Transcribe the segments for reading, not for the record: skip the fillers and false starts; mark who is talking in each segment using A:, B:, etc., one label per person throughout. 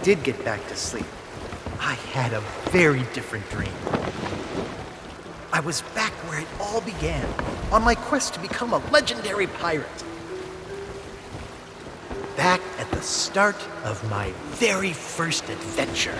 A: did get back to sleep, I had a very different dream. I was back where it all began, on my quest to become a legendary pirate. Back at the start of my very first adventure.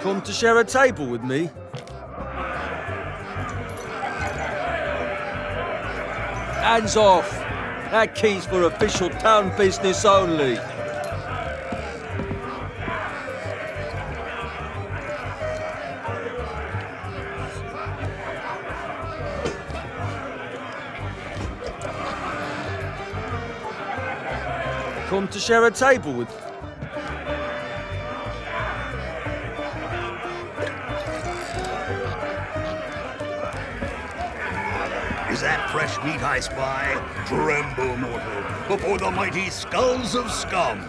B: Come to share a table with me? Hands off! That key's for official town business only. Come to share a table with...
C: Is that fresh meat I spy? Tremble, mortal, before the mighty skulls of scum.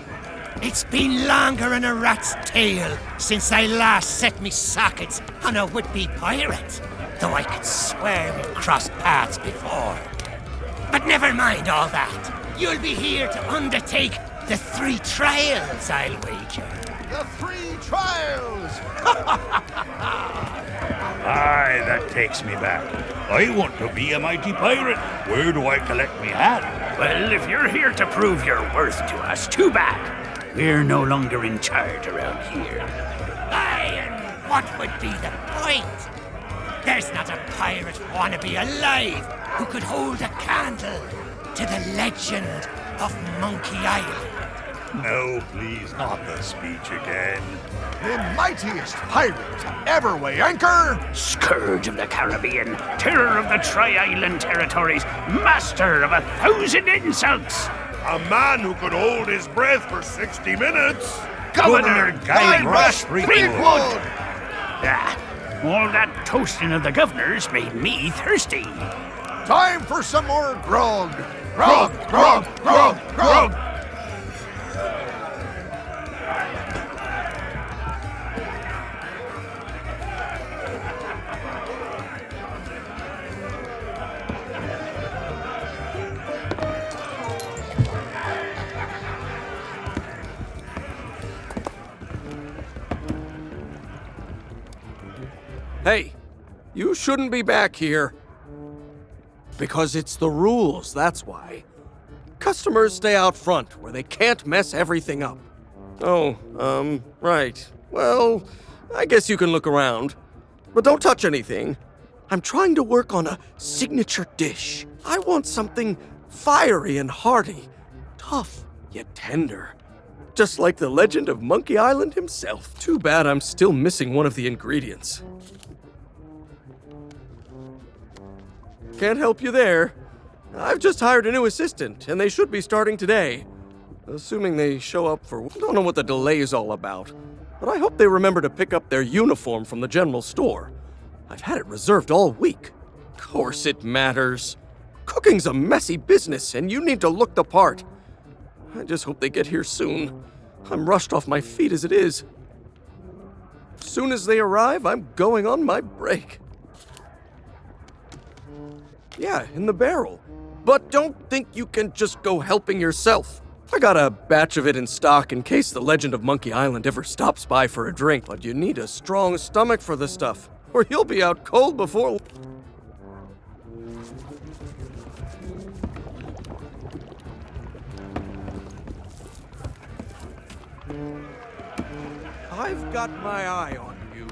D: It's been longer than a rat's tail since I last set me sockets on a would-be pirate, though I could swear we've crossed paths before. But never mind all that. You'll be here to undertake the 3 trials, I'll wager.
E: The 3 trials!
C: Aye, that takes me back. I want to be a mighty pirate. Where do I collect me hat?
F: Well, if you're here to prove your worth to us, too bad. We're no longer in charge around here.
D: Aye, and what would be the point? There's not a pirate wannabe alive who could hold a candle to the legend of Monkey Island.
C: No, please, not the speech again.
E: The mightiest pirate to ever weigh anchor!
F: Scourge of the Caribbean, terror of the Tri-Island territories, master of 1,000 insults.
G: A man who could hold his breath for 60 minutes.
C: Governor Guy Rush Fleetwood.
F: Ah, all that toasting of the governors made me thirsty.
E: Time for some more grog! Grog! Grog! Grog! Grog!
B: Hey, you shouldn't be back here. Because it's the rules, that's why. Customers stay out front, where they can't mess everything up. Oh, right. Well, I guess you can look around. But don't touch anything. I'm trying to work on a signature dish. I want something fiery and hearty. Tough, yet tender. Just like the legend of Monkey Island himself. Too bad I'm still missing one of the ingredients. Can't help you there. I've just hired a new assistant, and they should be starting today. Assuming they show up for... Don't know what the delay is all about, but I hope they remember to pick up their uniform from the general store. I've had it reserved all week. Of course it matters. Cooking's a messy business, and you need to look the part. I just hope they get here soon. I'm rushed off my feet as it is. As soon as they arrive, I'm going on my break. Yeah, in the barrel. But don't think you can just go helping yourself. I got a batch of it in stock in case the legend of Monkey Island ever stops by for a drink. But you need a strong stomach for the stuff, or you'll be out cold before... I've got my eye on you.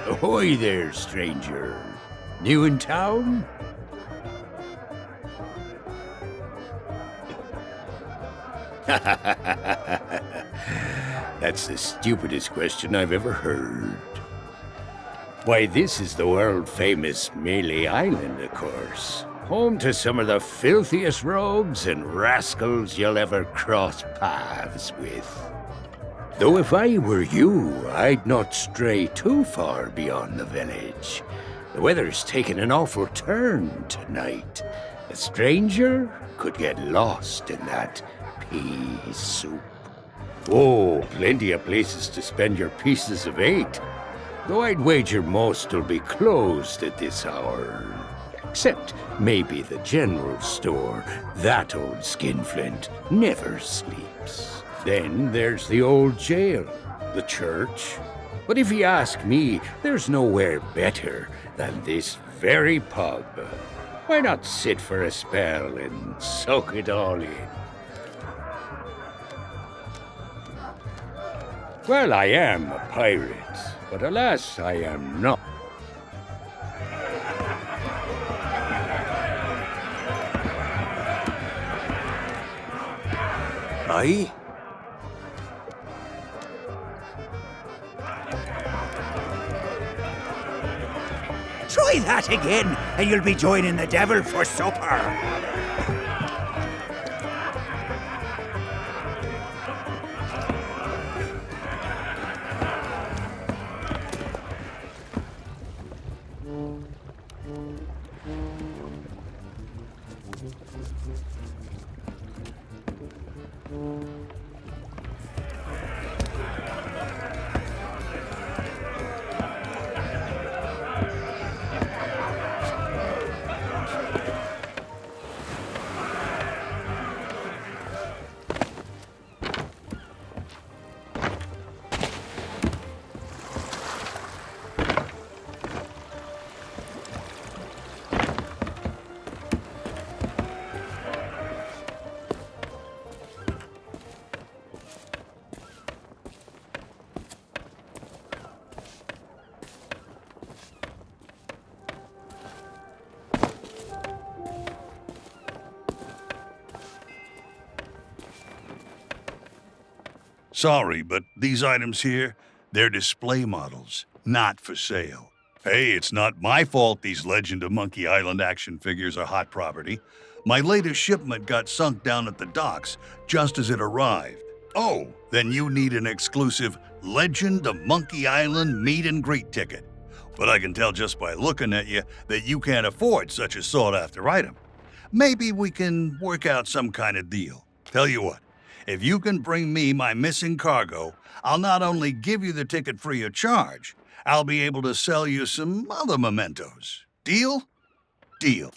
F: Ahoy there, stranger. New in town? That's the stupidest question I've ever heard. Why, this is the world-famous Melee Island, of course. Home to some of the filthiest rogues and rascals you'll ever cross paths with. Though if I were you, I'd not stray too far beyond the village. The weather's taken an awful turn tonight. A stranger could get lost in that pea soup. Oh, plenty of places to spend your pieces of 8. Though I'd wager most will be closed at this hour. Except maybe the general store. That old skinflint never sleeps. Then there's the old jail, the church. But if you ask me, there's nowhere better than this very pub. Why not sit for a spell and soak it all in? Well, I am a pirate, but alas, I am not.
B: Aye?
D: Try that again, and you'll be joining the devil for supper.
C: Sorry, but these items here, they're display models, not for sale. Hey, it's not my fault these Legend of Monkey Island action figures are hot property. My latest shipment got sunk down at the docks just as it arrived. Oh, then you need an exclusive Legend of Monkey Island meet and greet ticket. But I can tell just by looking at you that you can't afford such a sought-after item. Maybe we can work out some kind of deal. Tell you what, if you can bring me my missing cargo, I'll not only give you the ticket free of charge, I'll be able to sell you some other mementos. Deal? Deal.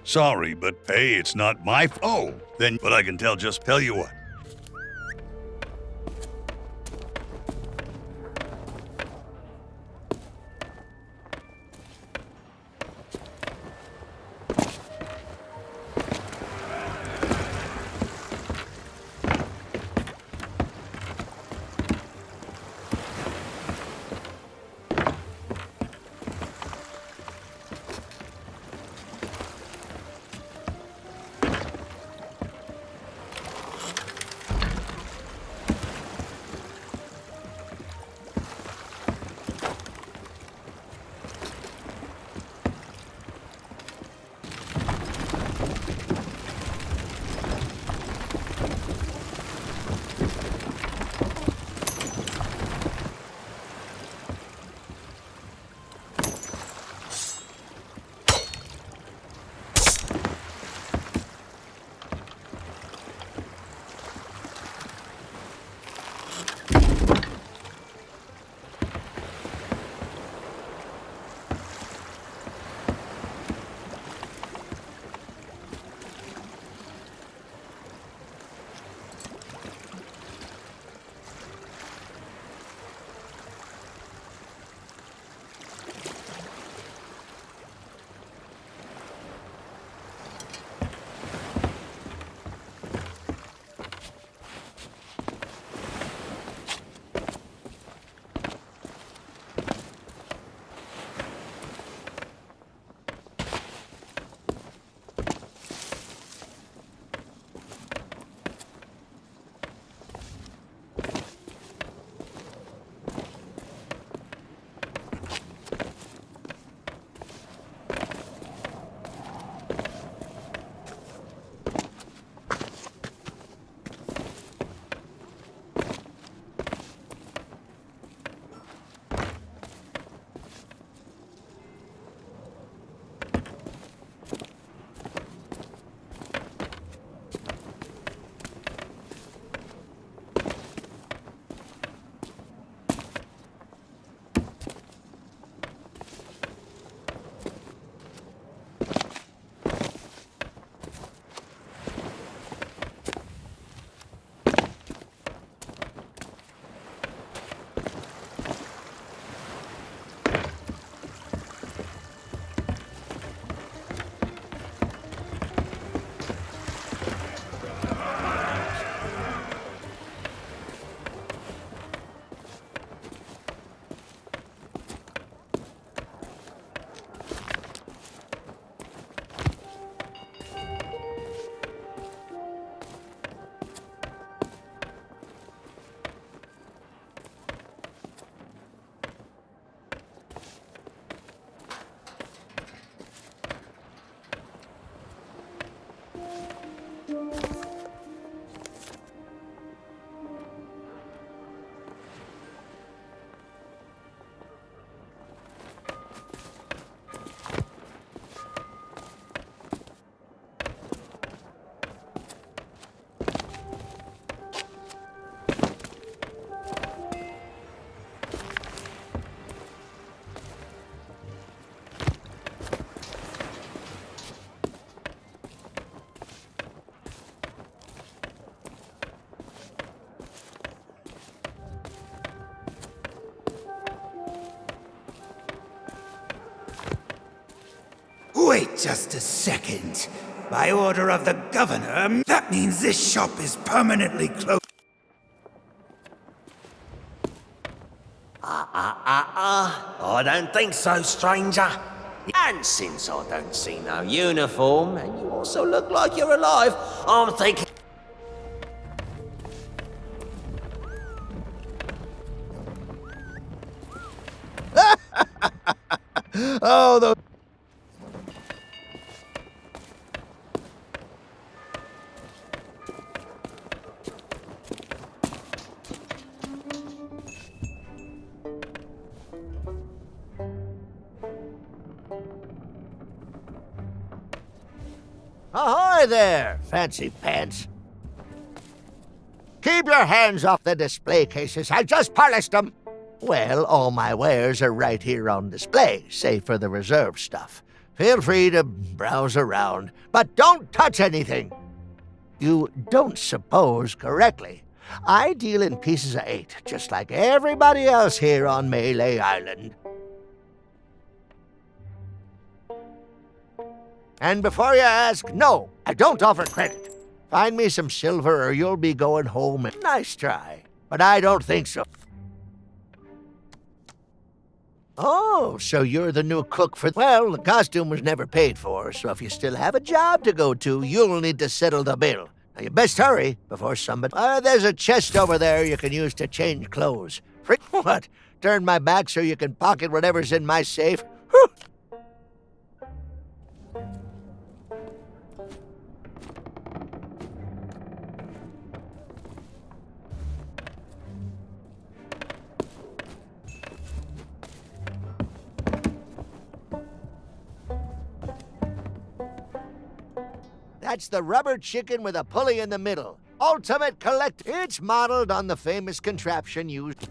C: Sorry, but hey, it's not my Oh, then, but I can tell you what.
D: Wait just a second. By order of the governor, that means this shop is permanently closed.
H: I don't think so, stranger. And since I don't see no uniform, and you also look like you're alive, I'm thinking...
E: Oh, those... Ahoy there, fancy pants. Keep your hands off the display cases. I just polished them. Well, all my wares are right here on display, save for the reserve stuff.
I: Feel free to browse around, but don't touch anything. You don't suppose correctly. I deal in pieces of 8, just like everybody else here on Melee Island. And before you ask, no, I don't offer credit. Find me some silver or you'll be going home. Nice try, but I don't think so. Oh, so you're the new cook for... Well, the costume was never paid for, so if you still have a job to go to, you'll need to settle the bill. Now, you best hurry before somebody... there's a chest over there you can use to change clothes. What? Turn my back so you can pocket whatever's in my safe? Whew. That's the rubber chicken with a pulley in the middle. Ultimate collect. It's modeled on the famous contraption used.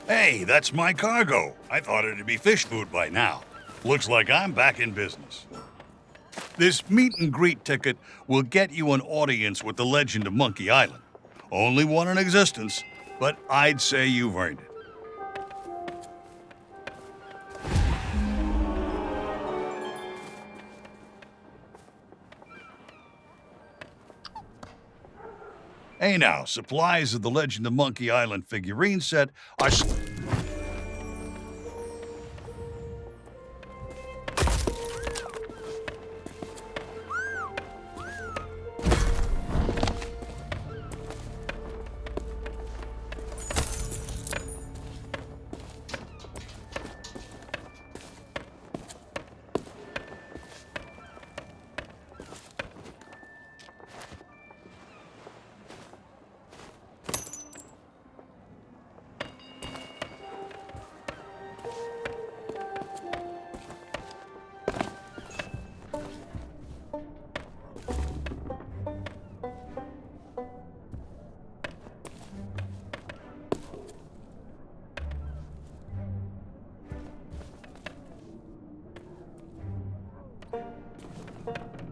C: Hey, that's my cargo. I thought it'd be fish food by now. Looks like I'm back in business. This meet and greet ticket will get you an audience with the legend of Monkey Island. Only one in existence, but I'd say you've earned it. Hey now, supplies of the Legend of Monkey Island figurine set are...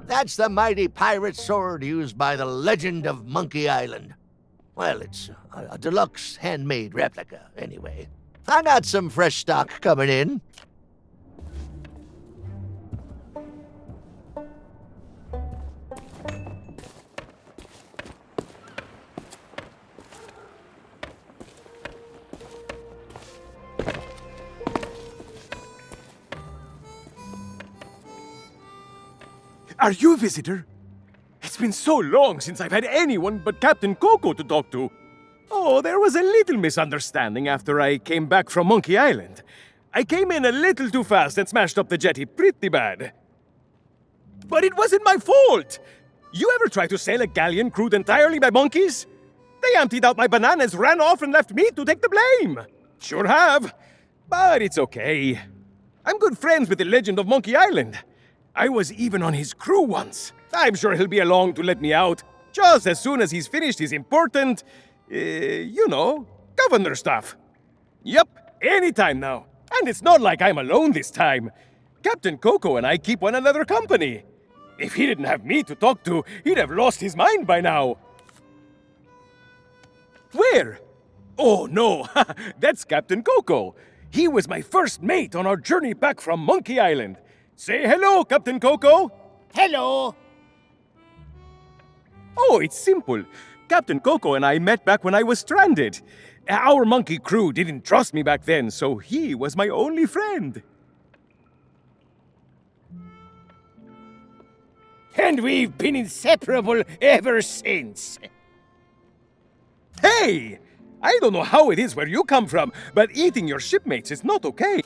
I: That's the mighty pirate sword used by the legend of Monkey Island. Well, it's a deluxe handmade replica, anyway. I got some fresh stock coming in.
J: Are you a visitor? It's It's been so long since I've had anyone but Captain Coco to talk to. Oh, there was a little misunderstanding after I came back from Monkey Island. I came in a little too fast and smashed up the jetty pretty bad. But it wasn't my fault! You ever try to sail a galleon crewed entirely by monkeys? They emptied out my bananas, ran off, and left me to take the blame! Sure have. But it's okay. I'm good friends with the legend of Monkey Island. I was even on his crew once. I'm sure he'll be along to let me out, just as soon as he's finished his important, governor stuff. Yep, anytime now. And it's not like I'm alone this time. Captain Coco and I keep one another company. If he didn't have me to talk to, he'd have lost his mind by now. Where? Oh, no, that's Captain Coco. He was my first mate on our journey back from Monkey Island. Say hello, Captain Coco.
D: Hello.
J: Oh, it's simple. Captain Coco and I met back when I was stranded. Our monkey crew didn't trust me back then, so he was my only friend.
D: And we've been inseparable ever since.
J: Hey! I don't know how it is where you come from, but eating your shipmates is not okay.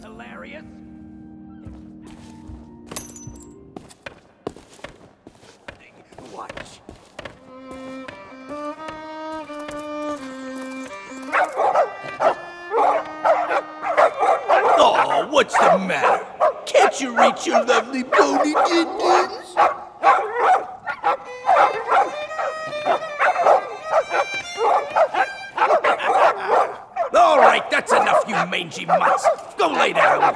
H: Hilarious. Watch. Oh, what's the matter? Can't you reach your lovely bony din-dins? All right, that's enough, you mangy mutts. Go lay down.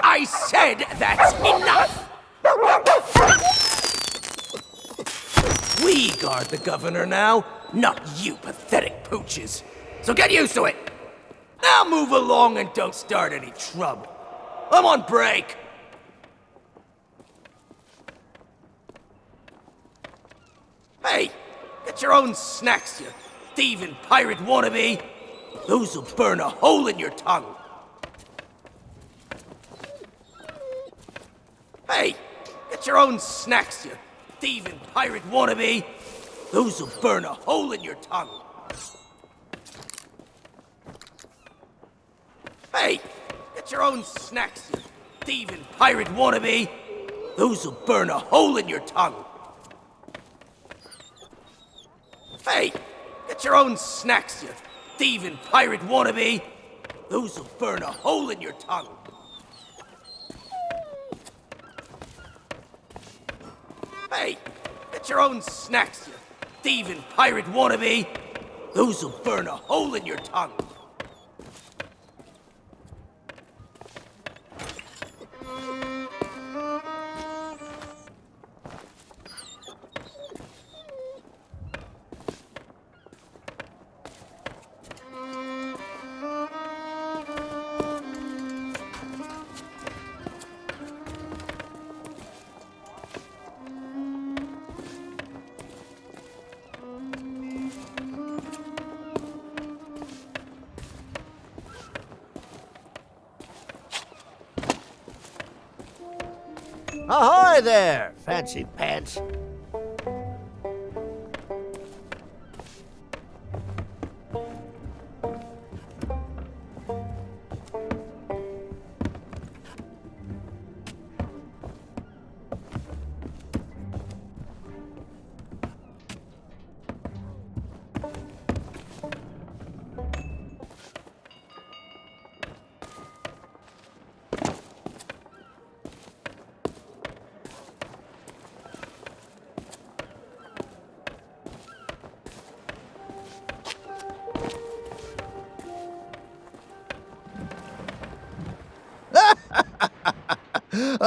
H: I said that's enough. We guard the governor now, not you pathetic pooches. So get used to it. Now move along and don't start any trouble. I'm on break. Hey, get your own snacks, you thieving pirate wannabe. Those'll burn a hole in your tongue. Hey, get your own snacks, you thieving pirate wannabe. Those'll burn a hole in your tongue. Hey, get your own snacks, you thieving pirate wannabe. Those'll burn a hole in your tongue. Hey, get your own snacks, you thieving pirate wannabe. Those'll burn a hole in your tongue. Hey, get your own snacks, you thieving pirate wannabe. Those'll burn a hole in your tongue.
I: Ahoy there, fancy pants.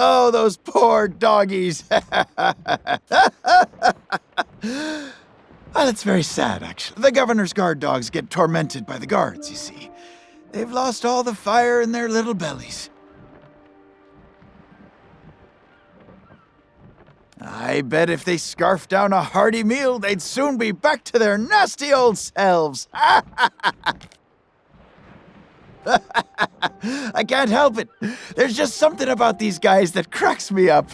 E: Oh, those poor doggies. Well, it's very sad, actually. The governor's guard dogs get tormented by the guards, you see. They've lost all the fire in their little bellies. I bet if they scarfed down a hearty meal, they'd soon be back to their nasty old selves. I can't help it. There's just something about these guys that cracks me up.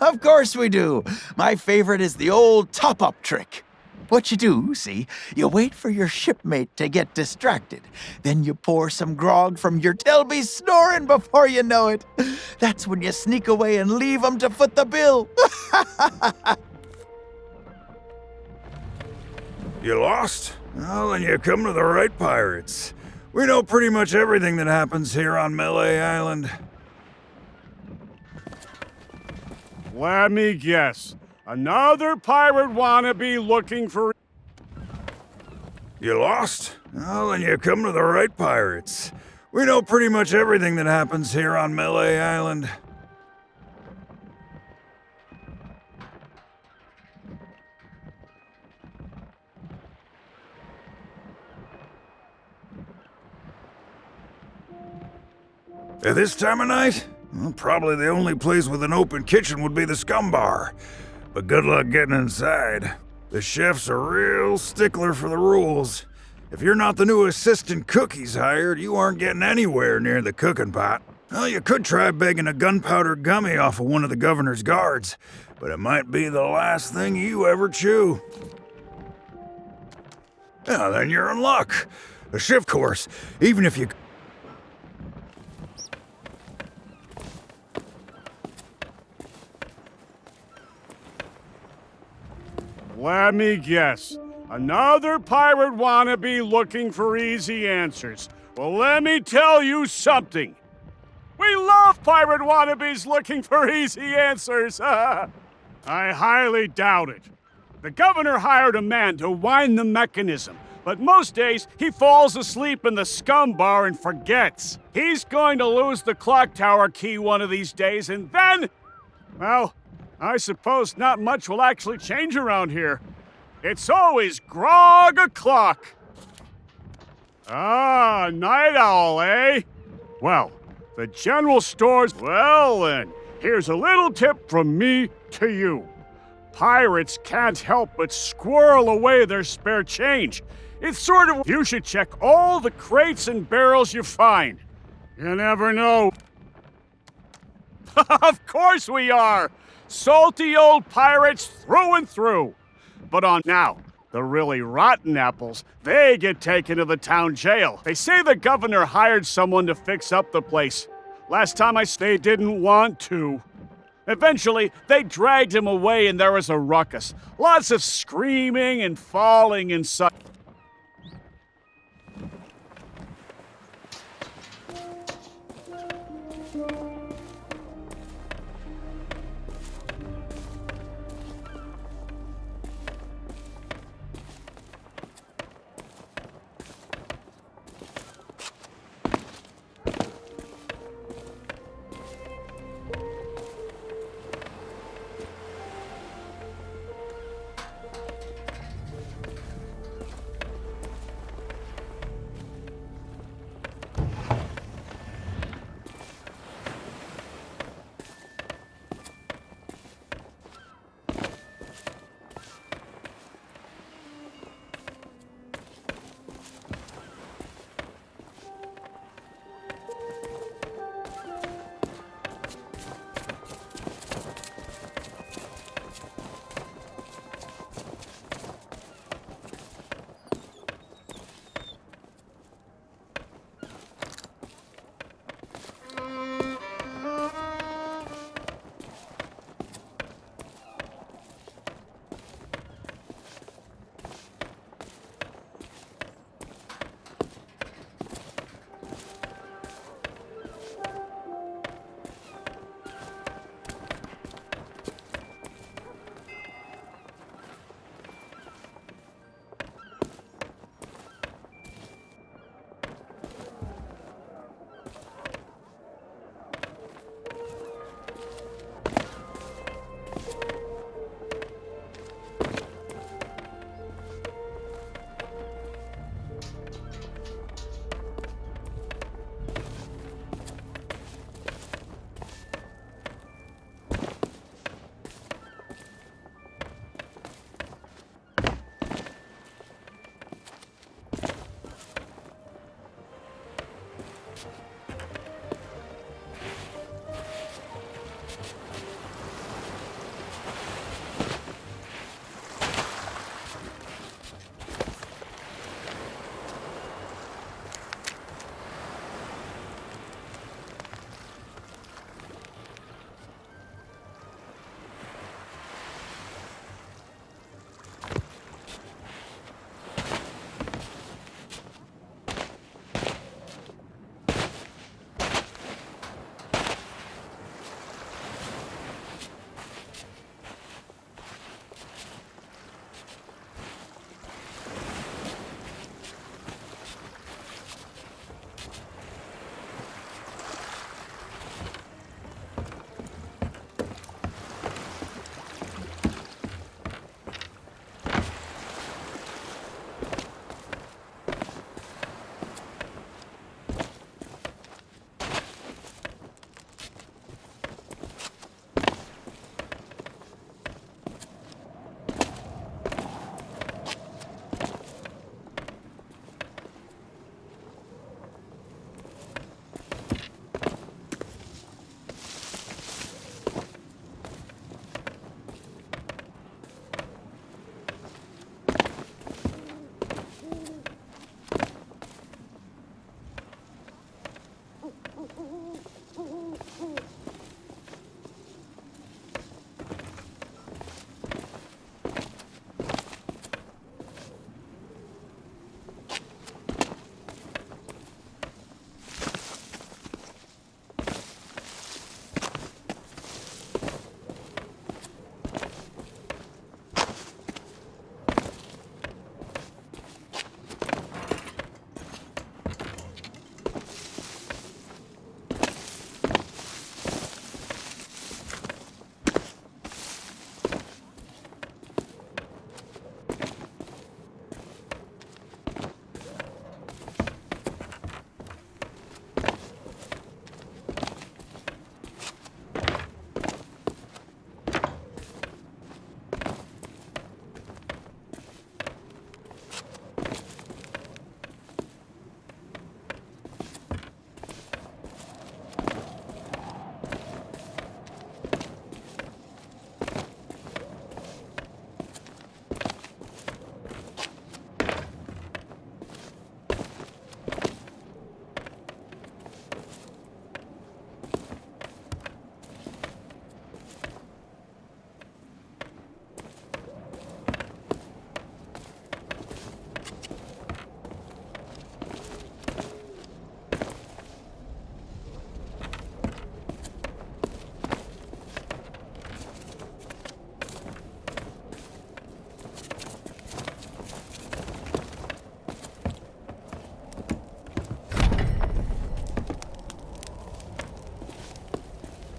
E: Of course we do. My favorite is the old top-up trick. What you do, see, you wait for your shipmate to get distracted. Then you pour some grog from your They'll be snoring before you know it. That's when you sneak away and leave them to foot the bill.
G: You lost? Well, then you come to the right pirates. We know pretty much everything that happens here on Melee Island.
J: Let me guess. Another pirate wannabe looking for...
G: You lost? Well, then you come to the right pirates. We know pretty much everything that happens here on Melee Island. At this time of night? Well, probably the only place with an open kitchen would be the Scum Bar. But good luck getting inside. The chef's a real stickler for the rules. If you're not the new assistant cook he's hired, you aren't getting anywhere near the cooking pot. Well, you could try begging a gunpowder gummy off of one of the governor's guards, but it might be the last thing you ever chew. Yeah, then you're in luck. A shift course, even if you...
J: Let me guess. Another pirate wannabe looking for easy answers. Well, let me tell you something. We love pirate wannabes looking for easy answers. I highly doubt it. The governor hired a man to wind the mechanism, but most days he falls asleep in the Scum Bar and forgets. He's going to lose the clock tower key one of these days, and then, well, I suppose not much will actually change around here. It's always grog o'clock. Ah, night owl, eh? Well, the general stores... Well then, here's a little tip from me to you. Pirates can't help but squirrel away their spare change. It's sort of... You should check all the crates and barrels you find. You never know. Of course we are! Salty old pirates through and through. But on now, the really rotten apples, they get taken to the town jail. They say the governor hired someone to fix up the place. Last time they didn't want to. Eventually, they dragged him away and there was a ruckus. Lots of screaming and falling and such.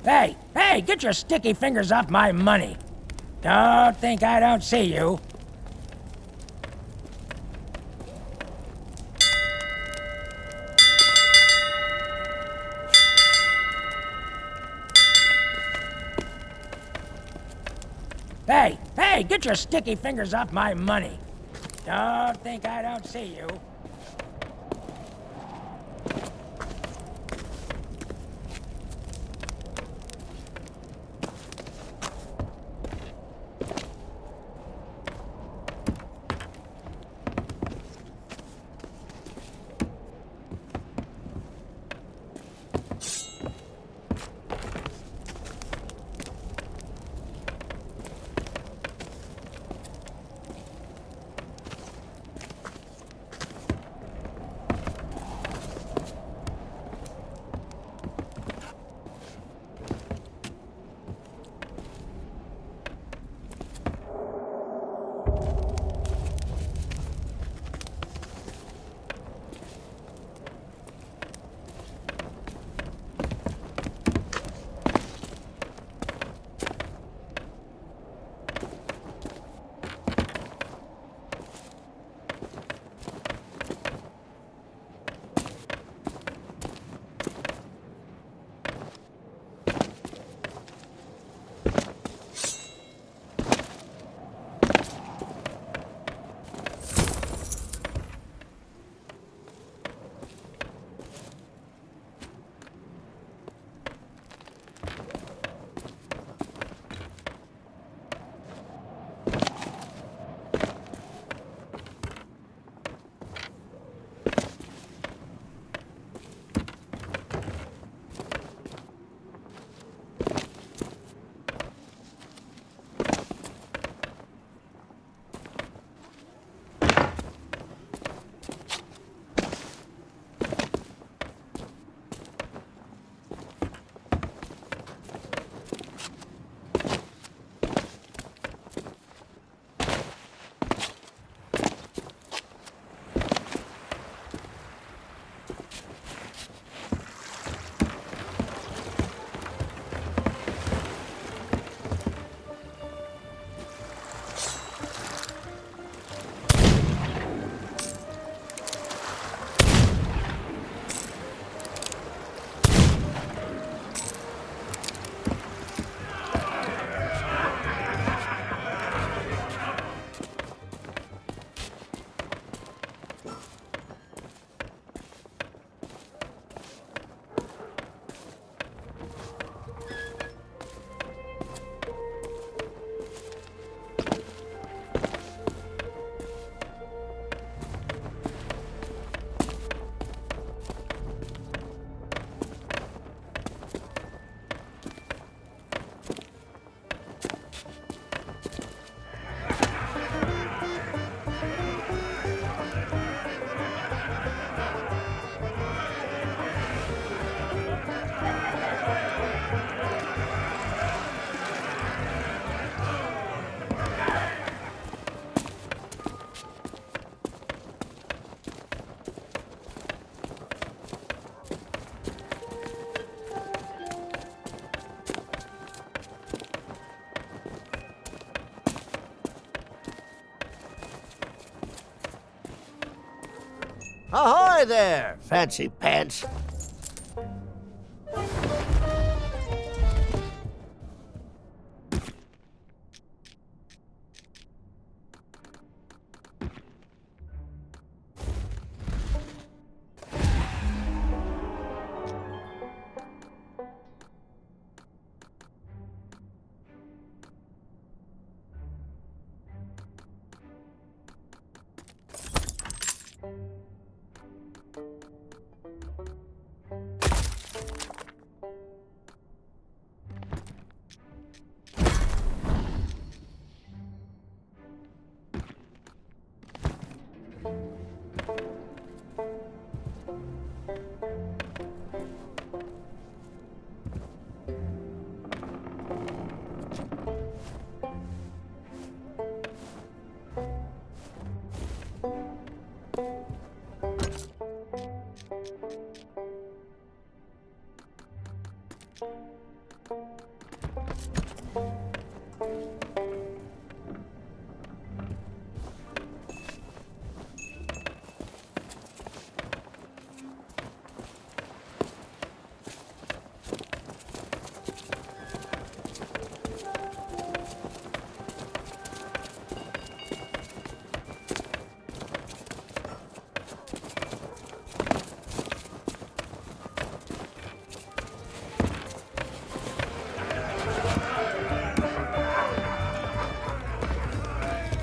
K: Hey, get your sticky fingers off my money. Don't think I don't see you. Hey, get your sticky fingers off my money. Don't think I don't see you.
I: Ahoy there, fancy pants.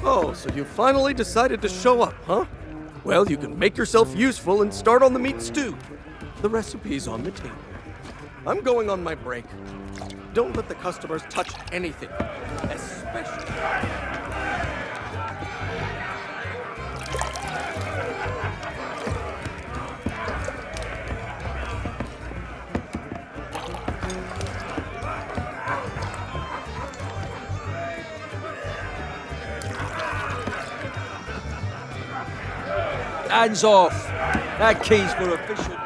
B: Oh, so you finally decided to show up, huh? Well, you can make yourself useful and start on the meat stew. The recipe's on the table. I'm going on my break. Don't let the customers touch anything, especially...
L: Hands off! That key's for official.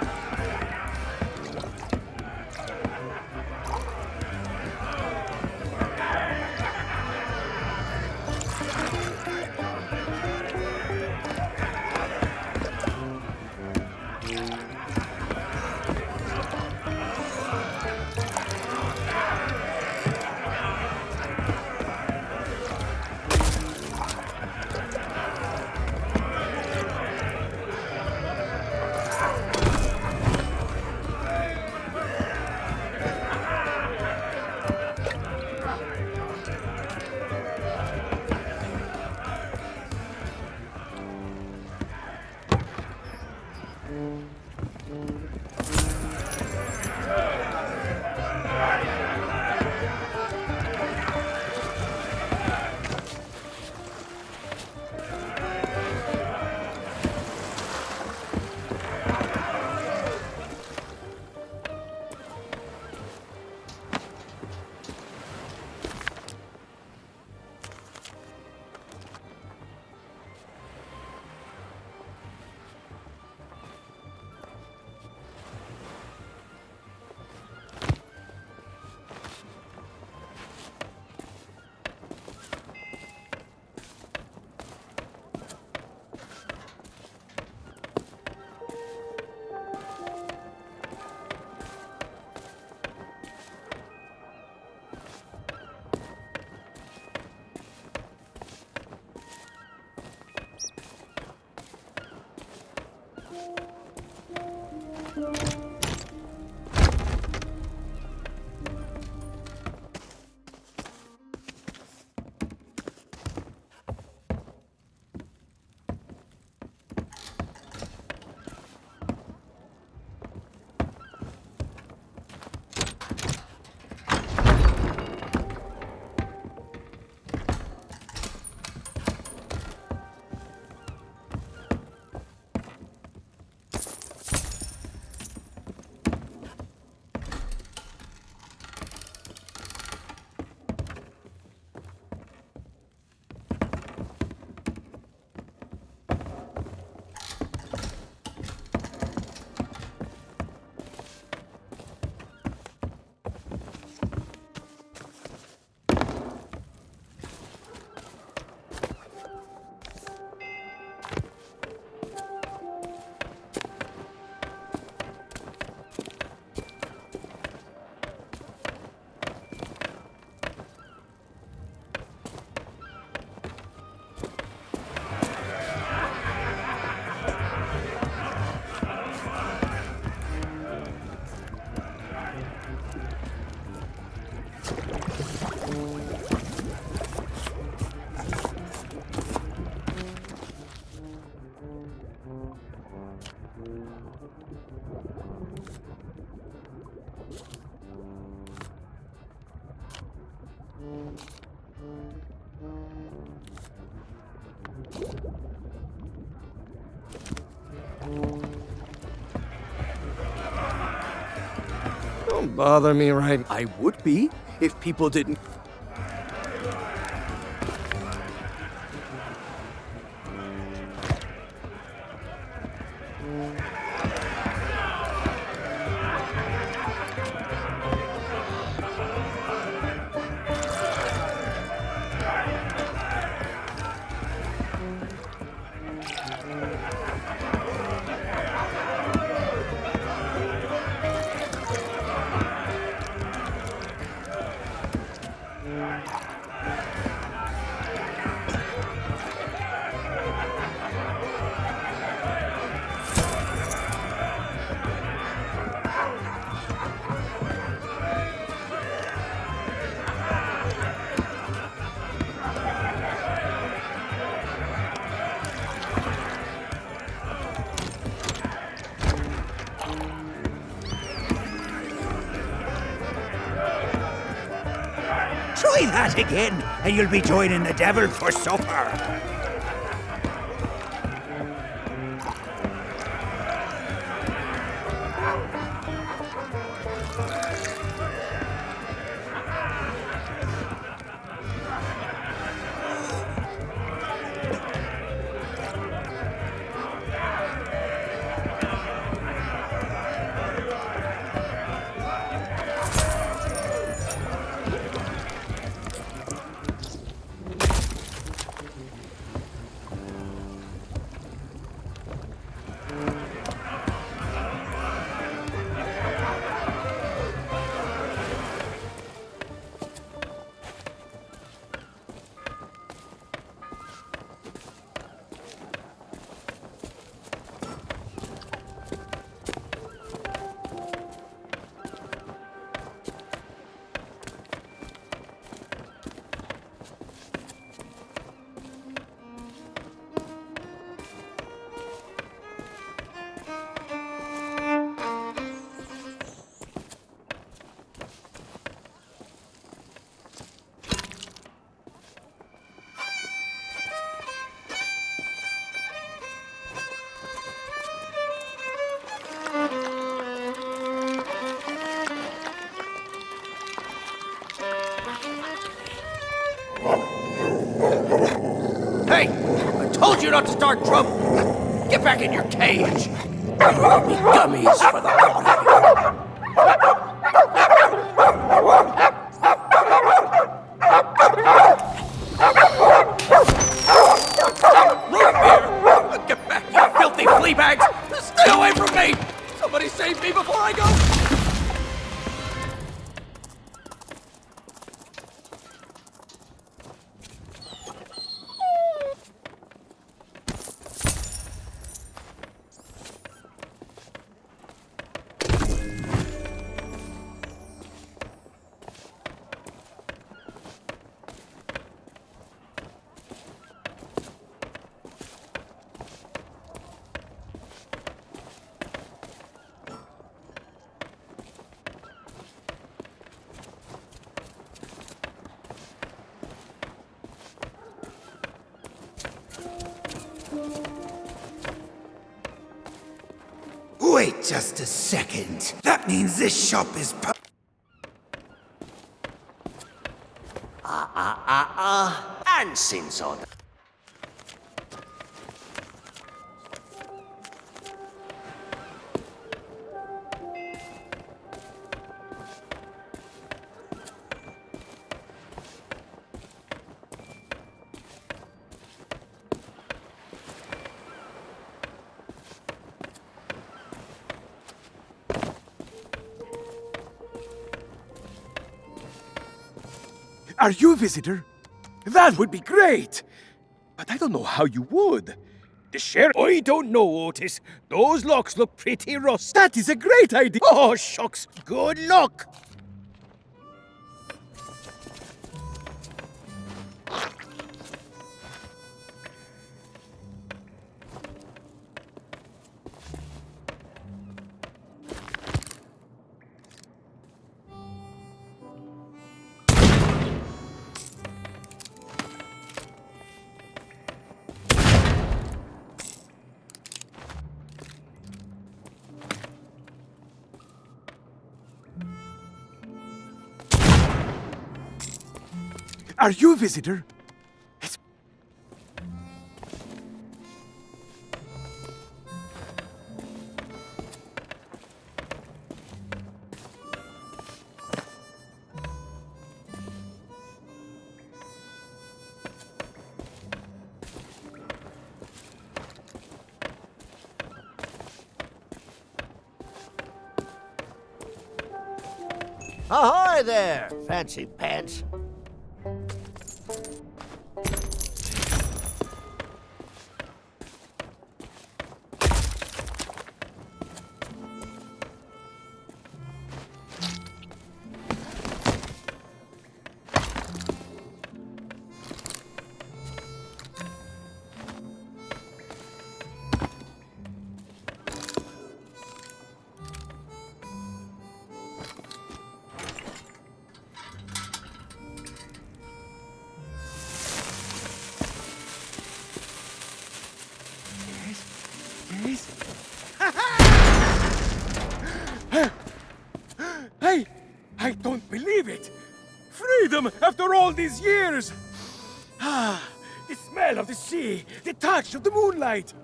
B: Don't bother me, right? I would be if people didn't...
D: that again, and you'll be joining the devil for supper.
B: Hey! I told you not to start trouble! Get back in your cage! Gummies for the lot of you! Root beer! Get back, you filthy flea bags! Stay away from me! Somebody save me before I go!
D: Wait just a second. That means this shop is
H: And since I...
J: Are you a visitor? That would be great! But I don't know how you would. The sheriff... I don't know, Otis. Those locks look pretty rough. That is a great idea. Oh, shucks. Good luck. Are you a visitor?
I: Ahoy there, fancy pants.
J: all these years. Ah, the smell of the sea, the touch of the moonlight.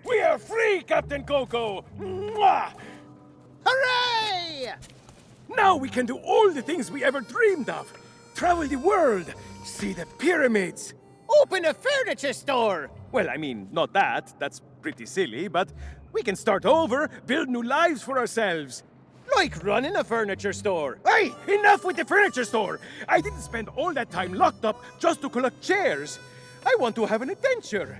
J: We are free, Captain Coco! Mwah!
D: Hooray!
J: Now we can do all the things we ever dreamed of. Travel the world, see the pyramids.
D: Open a furniture store!
J: Well, I mean, not that. That's pretty silly, but we can start over, build new lives for ourselves.
D: Like running a furniture store.
J: Hey, enough with the furniture store! I didn't spend all that time locked up just to collect chairs. I want to have an adventure.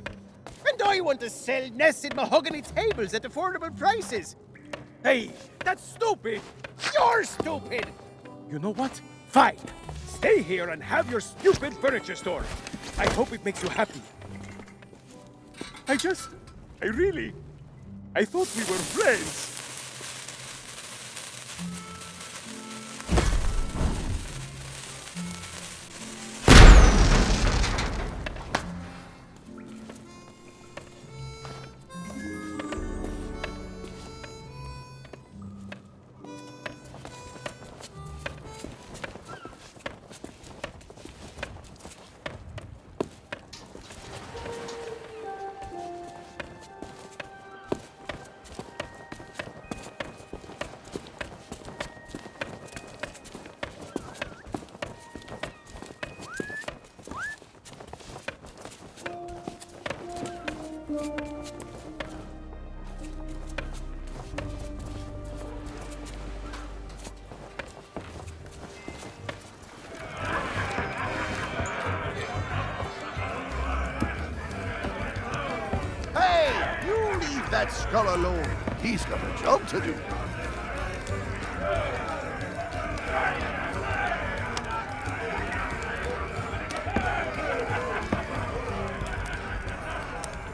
D: And I want to sell nested mahogany tables at affordable prices.
J: Hey, that's stupid!
D: You're stupid!
J: You know what? Fine. Stay here and have your stupid furniture store. I hope it makes you happy. I thought we were friends.
I: That skull alone. He's got a job to do.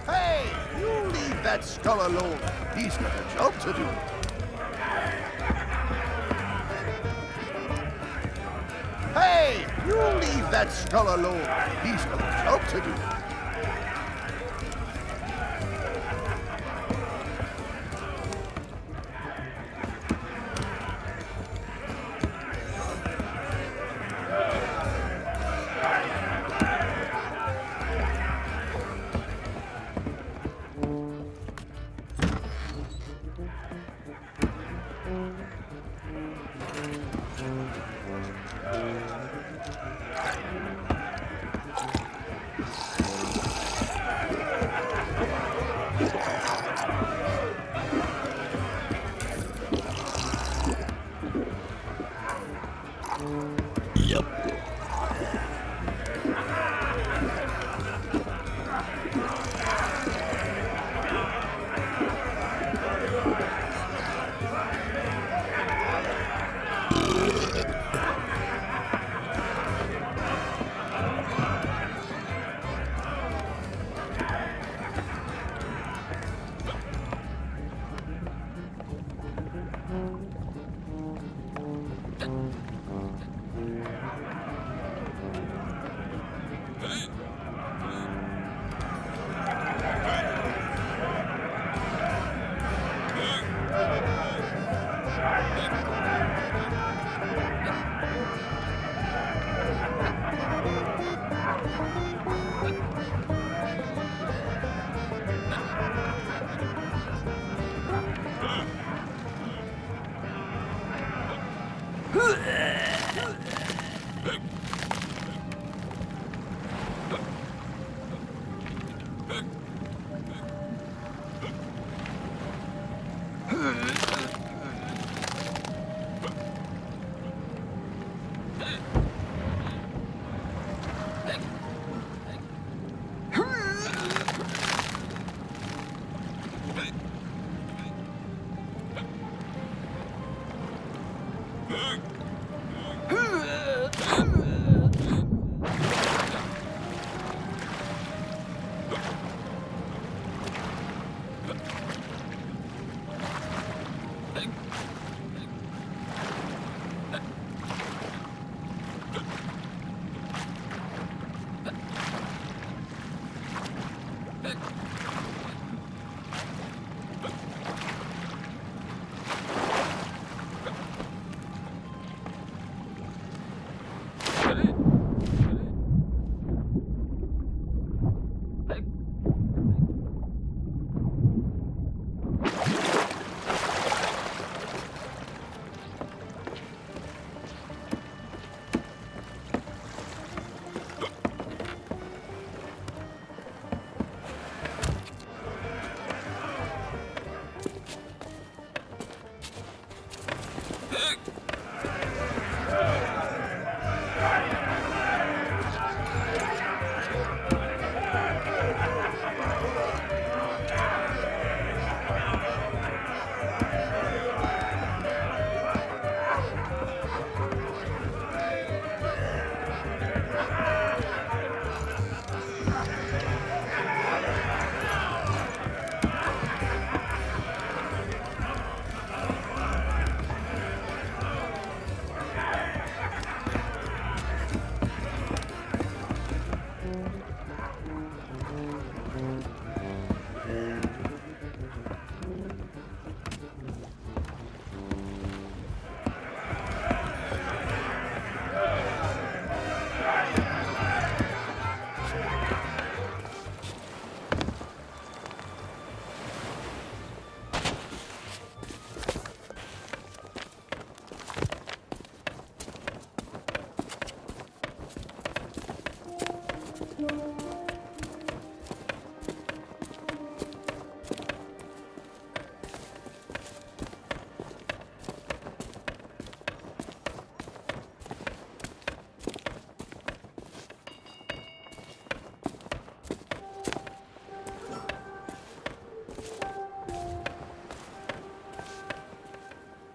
I: Hey, you leave that skull alone. He's got a job to do. Hey, you leave that skull alone. He's got a job to do.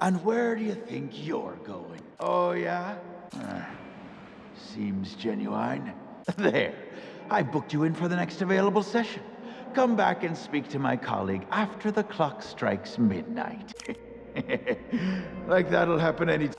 E: And where do you think you're going? Oh, yeah? Seems genuine. There. I booked you in for the next available session. Come back and speak to my colleague after the clock strikes midnight. Like that'll happen any time.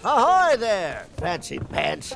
I: Ahoy there, fancy pants.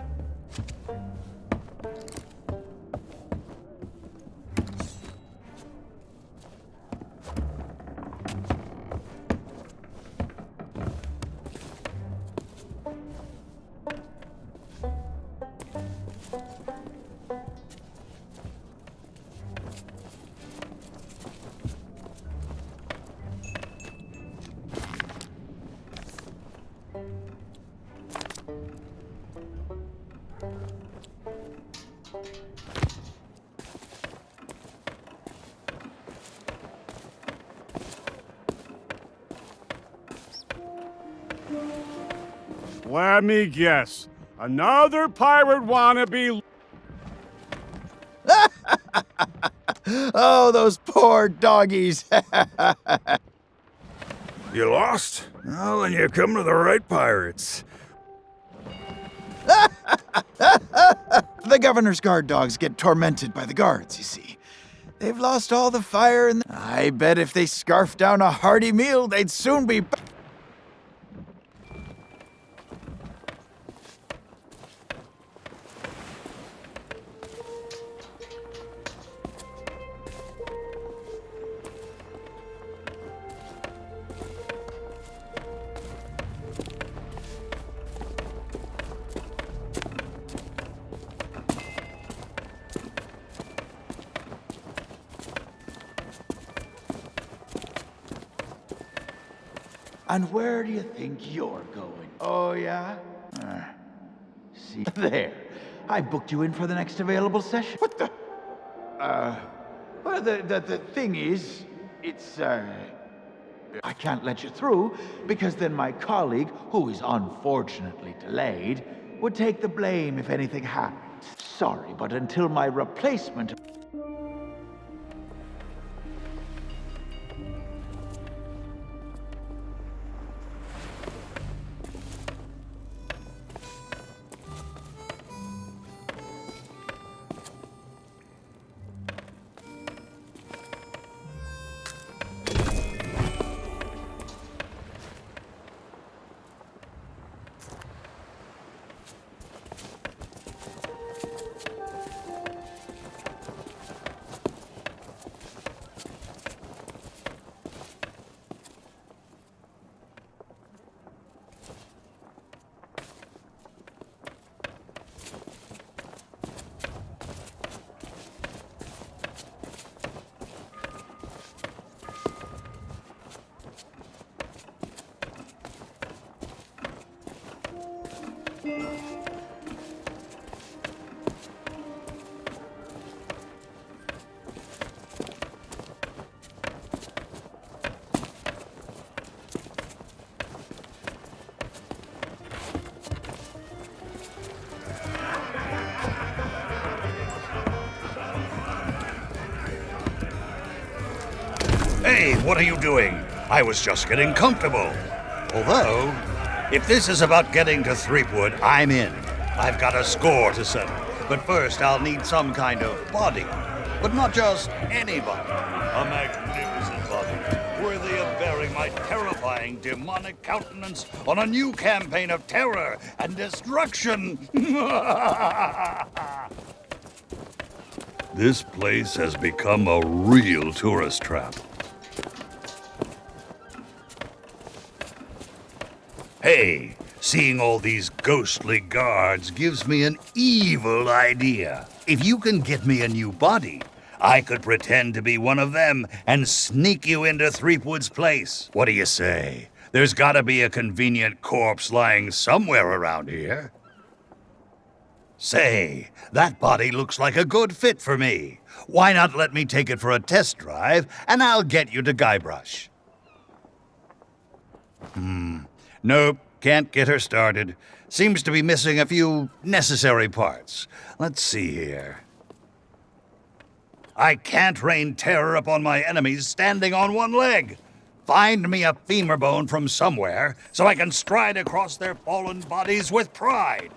M: Let me guess. Another pirate wannabe.
E: Oh, those poor doggies.
G: You lost? Well, then you come to the right pirates.
E: The governor's guard dogs get tormented by the guards, you see. They've lost all the fire and I bet if they scarfed down a hearty meal, they'd soon be back. And where do you think you're going? Oh, yeah? See, there. I booked you in for the next available session. What the? Well, the thing is, it's, I can't let you through, because then my colleague, who is unfortunately delayed, would take the blame if anything happens. Sorry, but until my replacement...
C: Hey, what are you doing? I was just getting comfortable. Although, if this is about getting to Threepwood, I'm in. I've got a score to settle. But first, I'll need some kind of body. But not just anybody. A magnificent body, worthy of bearing my terrifying demonic countenance on a new campaign of terror and destruction. This place has become a real tourist trap. Hey, seeing all these ghostly guards gives me an evil idea. If you can get me a new body, I could pretend to be one of them and sneak you into Threepwood's place. What do you say? There's gotta be a convenient corpse lying somewhere around here. Say, that body looks like a good fit for me. Why not let me take it for a test drive, and I'll get you to Guybrush. Nope, can't get her started. Seems to be missing a few necessary parts. Let's see here. I can't rain terror upon my enemies standing on one leg. Find me a femur bone from somewhere so I can stride across their fallen bodies with pride.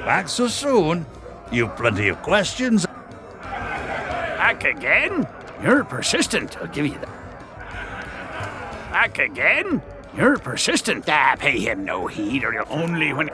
C: Back so soon? You've plenty of questions.
G: Back again? You're persistent, I'll give you that. Back again? You're persistent. Ah, pay him no heed, or you'll only when...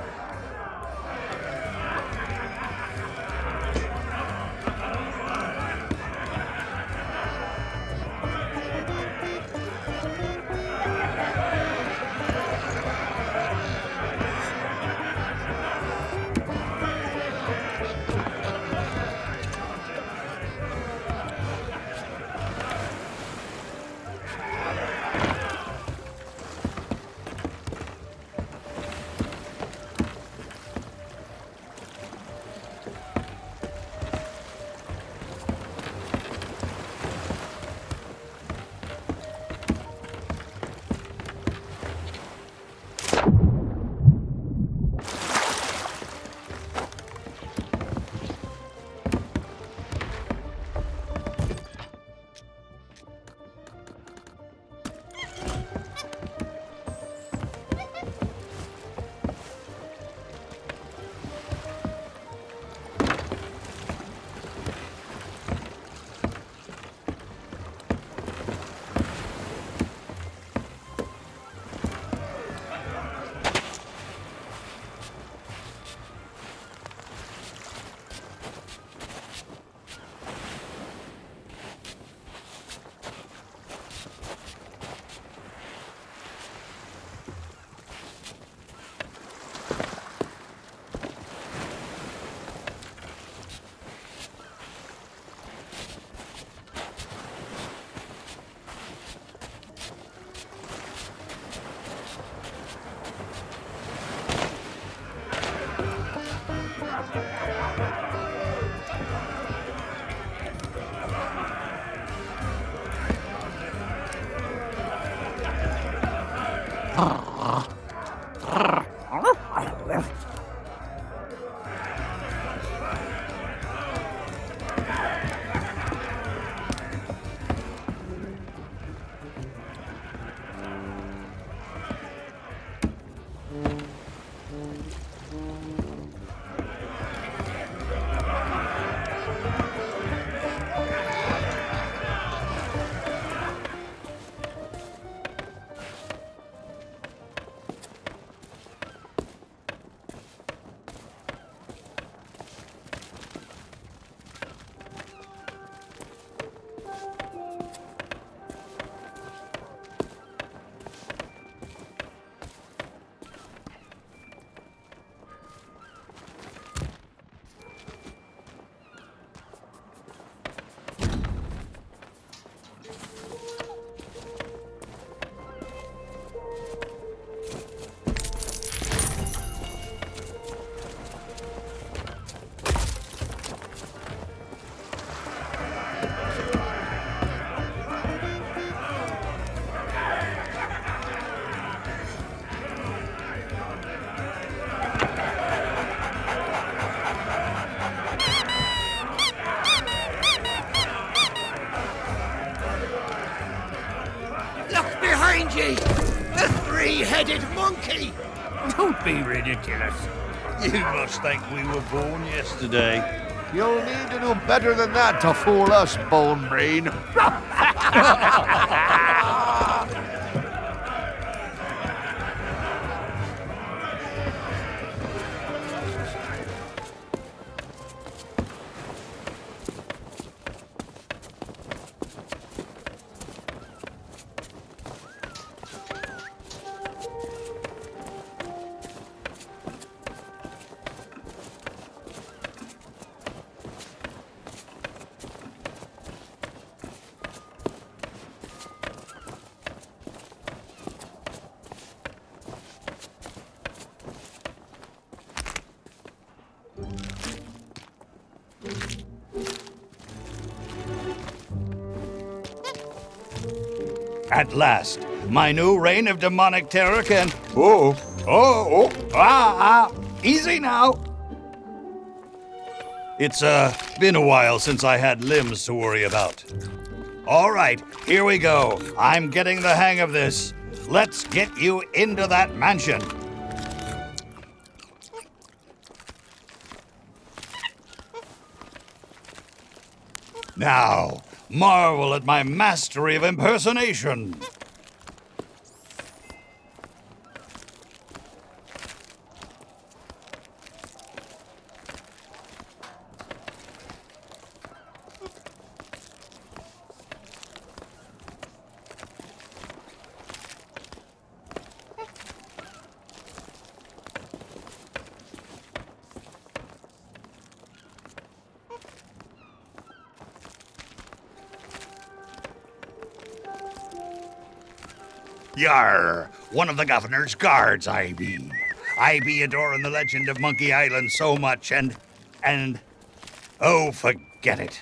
D: Angie! A three-headed monkey!
G: Don't be ridiculous.
C: You must think we were born yesterday.
I: You'll need to do better than that to fool us, Bone Brain.
C: At last, my new reign of demonic terror can... Easy now. It's, been a while since I had limbs to worry about. All right, here we go. I'm getting the hang of this. Let's get you into that mansion. Now, marvel at my mastery of impersonation. Yar, one of the governor's guards I be. I be adoring the legend of Monkey Island so much and, oh, forget it.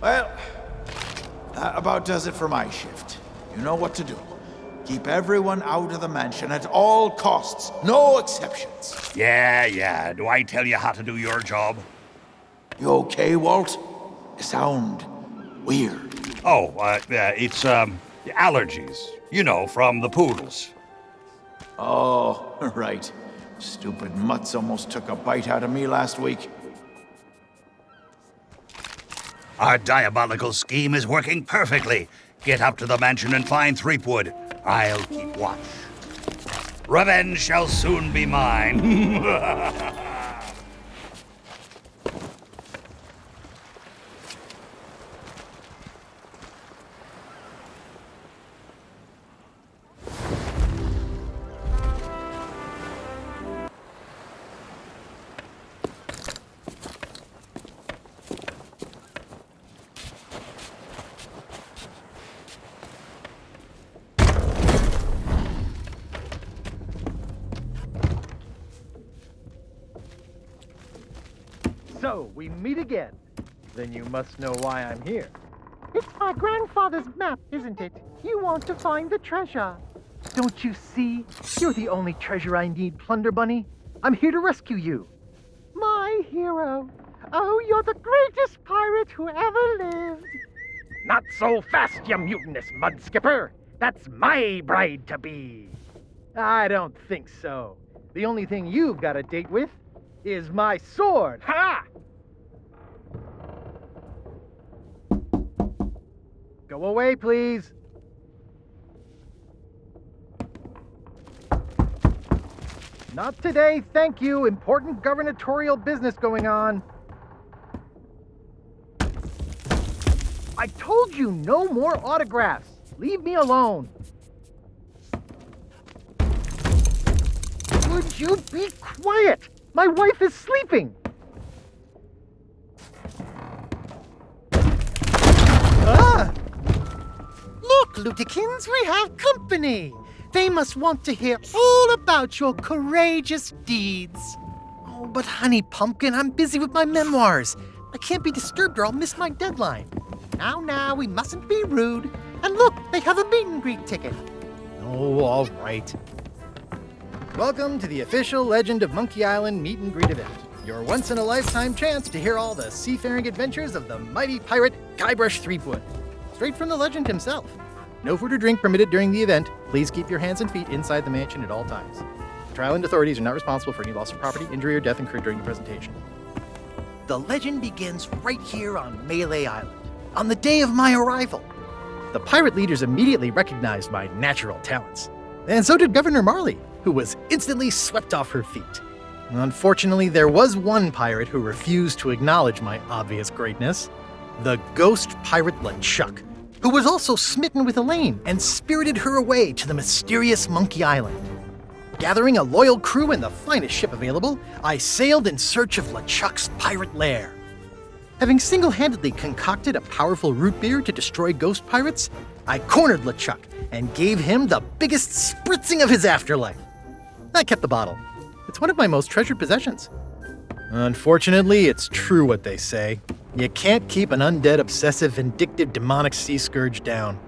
E: Well, that about does it for my shift. You know what to do. Keep everyone out of the mansion at all costs. No exceptions.
C: Yeah. Do I tell you how to do your job?
E: You okay, Walt? You sound weird.
C: Oh, it's, allergies. You know, from the poodles.
E: Oh, right. Stupid mutts almost took a bite out of me last week.
C: Our diabolical scheme is working perfectly. Get up to the mansion and find Threepwood. I'll keep watch. Revenge shall soon be mine.
A: So, we meet again. Then you must know why I'm here.
N: It's my grandfather's map, isn't it? You want to find the treasure.
A: Don't you see? You're the only treasure I need, Plunder Bunny. I'm here to rescue you.
N: My hero. Oh, you're the greatest pirate who ever lived.
K: Not so fast, you mutinous mud skipper. That's my bride-to-be.
A: I don't think so. The only thing you've got a date with is my sword.
K: Ha!
A: Go away, please. Not today, thank you. Important gubernatorial business going on. I told you no more autographs. Leave me alone. Would you be quiet? My wife is sleeping. Ah!
N: Look, Lutikins, we have company. They must want to hear all about your courageous deeds.
A: Oh, but honey pumpkin, I'm busy with my memoirs. I can't be disturbed or I'll miss my deadline.
N: Now, we mustn't be rude. And look, they have a meet and greet ticket.
A: Oh, all right. Welcome to the official Legend of Monkey Island meet and greet event. Your once-in-a-lifetime chance to hear all the seafaring adventures of the mighty pirate Guybrush Threepwood. Straight from the legend himself. No food or drink permitted during the event. Please keep your hands and feet inside the mansion at all times. The Trial and authorities are not responsible for any loss of property, injury, or death incurred during the presentation. The legend begins right here on Melee Island, on the day of my arrival. The pirate leaders immediately recognized my natural talents. And so did Governor Marley, who was instantly swept off her feet. Unfortunately, there was one pirate who refused to acknowledge my obvious greatness. The ghost pirate LeChuck, who was also smitten with Elaine and spirited her away to the mysterious Monkey Island. Gathering a loyal crew and the finest ship available, I sailed in search of LeChuck's pirate lair. Having single-handedly concocted a powerful root beer to destroy ghost pirates, I cornered LeChuck and gave him the biggest spritzing of his afterlife. I kept the bottle. It's one of my most treasured possessions. Unfortunately, it's true what they say. You can't keep an undead, obsessive, vindictive, demonic sea scourge down.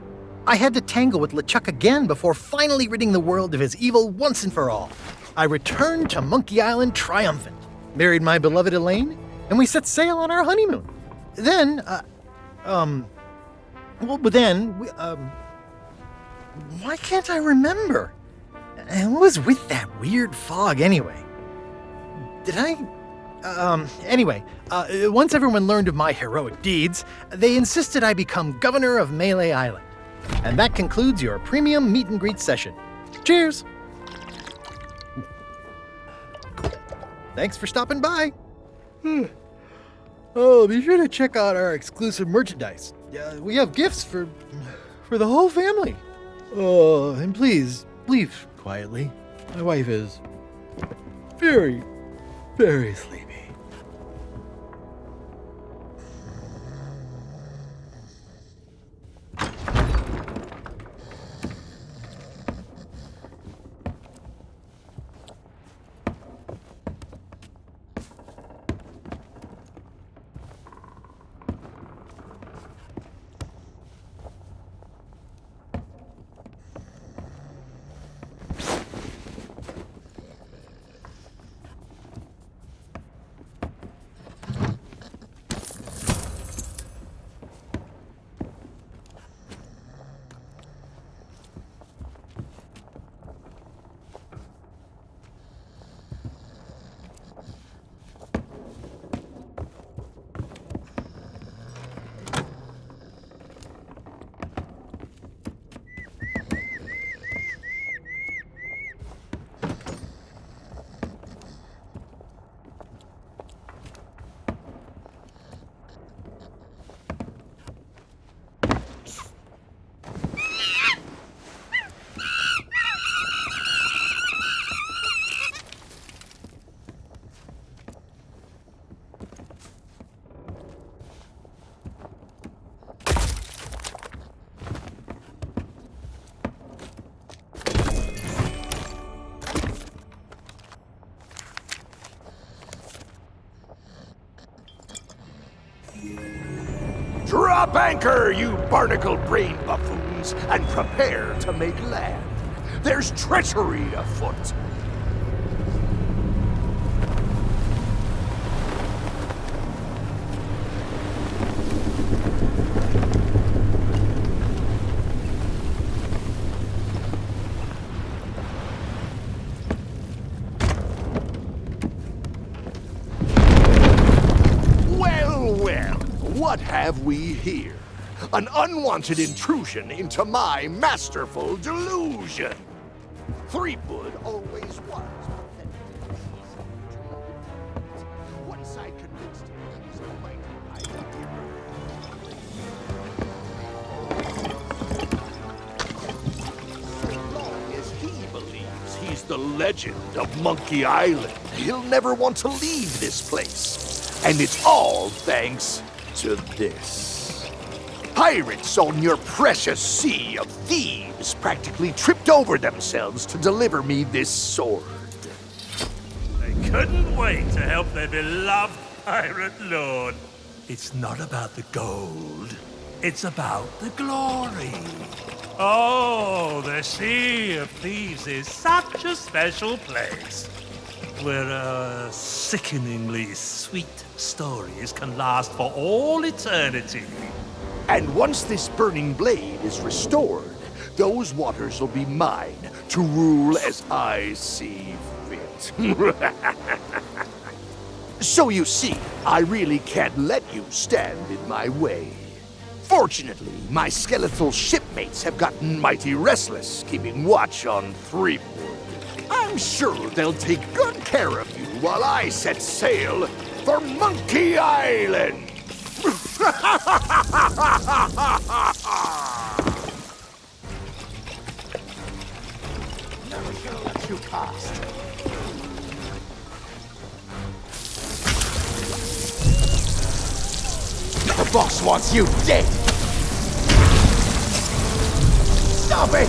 A: I had to tangle with LeChuck again before finally ridding the world of his evil once and for all. I returned to Monkey Island triumphant, married my beloved Elaine, and we set sail on our honeymoon. then, why can't I remember? And what was with that weird fog anyway? Did I? Once everyone learned of my heroic deeds, they insisted I become governor of Melee Island. And that concludes your premium meet and greet session. Cheers! Thanks for stopping by. Oh, be sure to check out our exclusive merchandise. We have gifts for the whole family. Oh, and please, leave quietly. My wife is very, very sleepy.
F: Drop anchor, you barnacle-brained buffoons, and prepare to make land. There's treachery afoot. What have we here? An unwanted intrusion into my masterful delusion. Threepwood always was. Once I convinced him he's a mighty island. So long as he believes he's the legend of Monkey Island, he'll never want to leave this place. And it's all thanks to this. Pirates on your precious sea of thieves practically tripped over themselves to deliver me this sword.
O: They couldn't wait to help their beloved pirate lord. It's not about the gold, it's about the glory. Oh, the Sea of Thieves is such a special place, where sickeningly sweet stories can last for all eternity.
F: And once this burning blade is restored, those waters will be mine to rule as I see fit. So you see, I really can't let you stand in my way. Fortunately, my skeletal shipmates have gotten mighty restless, keeping watch on Threepwood. I'm sure they'll take good care of you while I set sail for Monkey Island!
E: Never gonna let you past. The boss wants you dead! Stop it!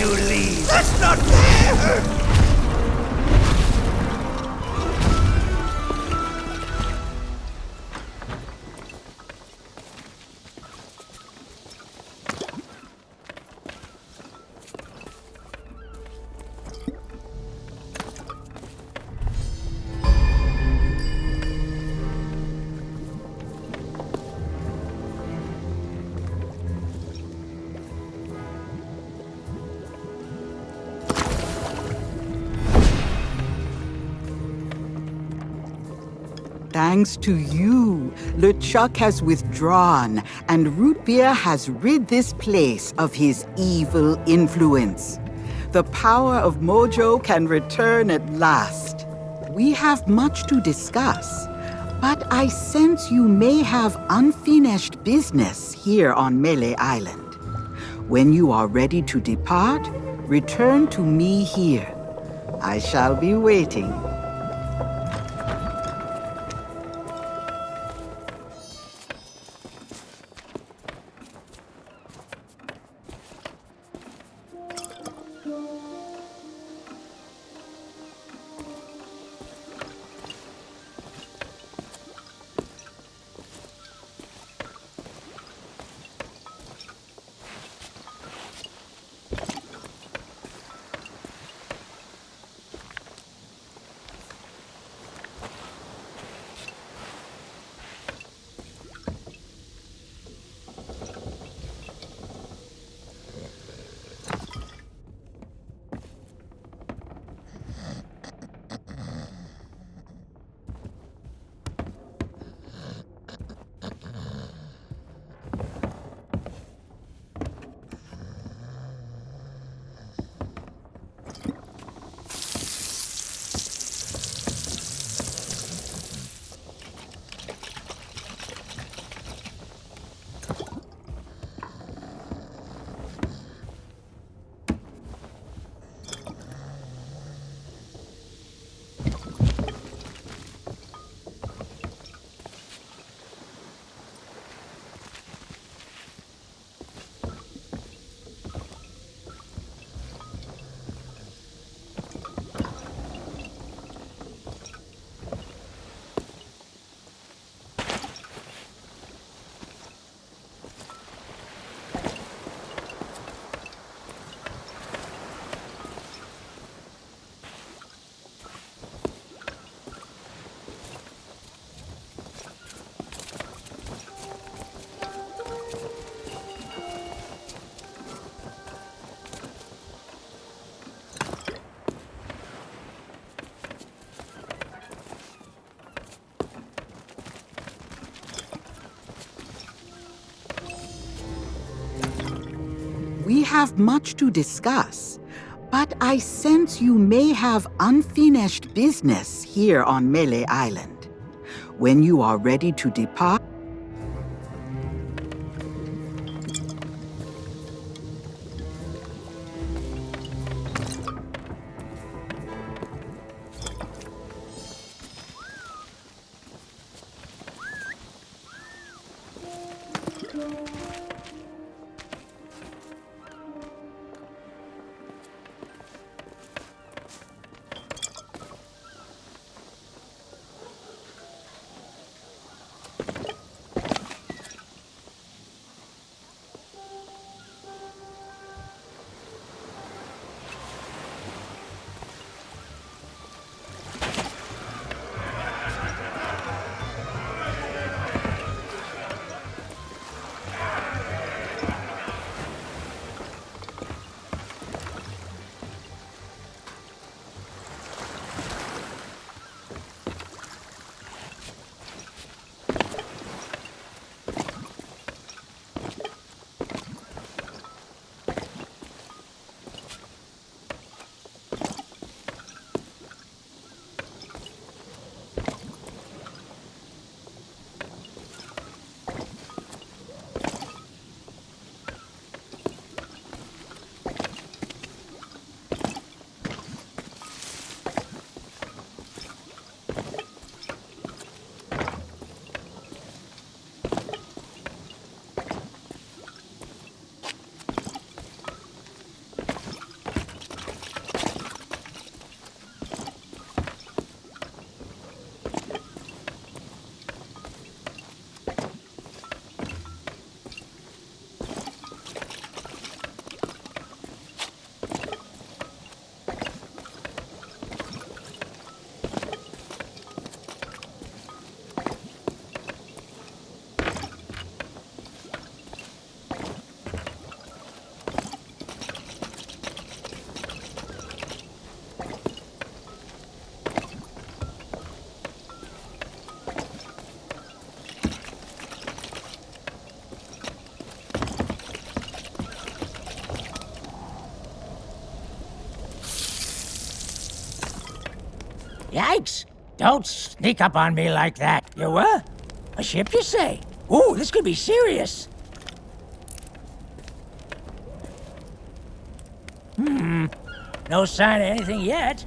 D: to leave. That's not fair!
P: Thanks to you, LeChuck has withdrawn, and Root Beer has rid this place of his evil influence. The power of Mojo can return at last. We have much to discuss, but I sense you may have unfinished business here on Melee Island. When you are ready to depart, return to me here. I shall be waiting. We have much to discuss, but I sense you may have unfinished business here on Melee Island. When you are ready to depart,
K: Yikes! Don't sneak up on me like that. You what? A ship, you say? Ooh, this could be serious. No sign of anything yet.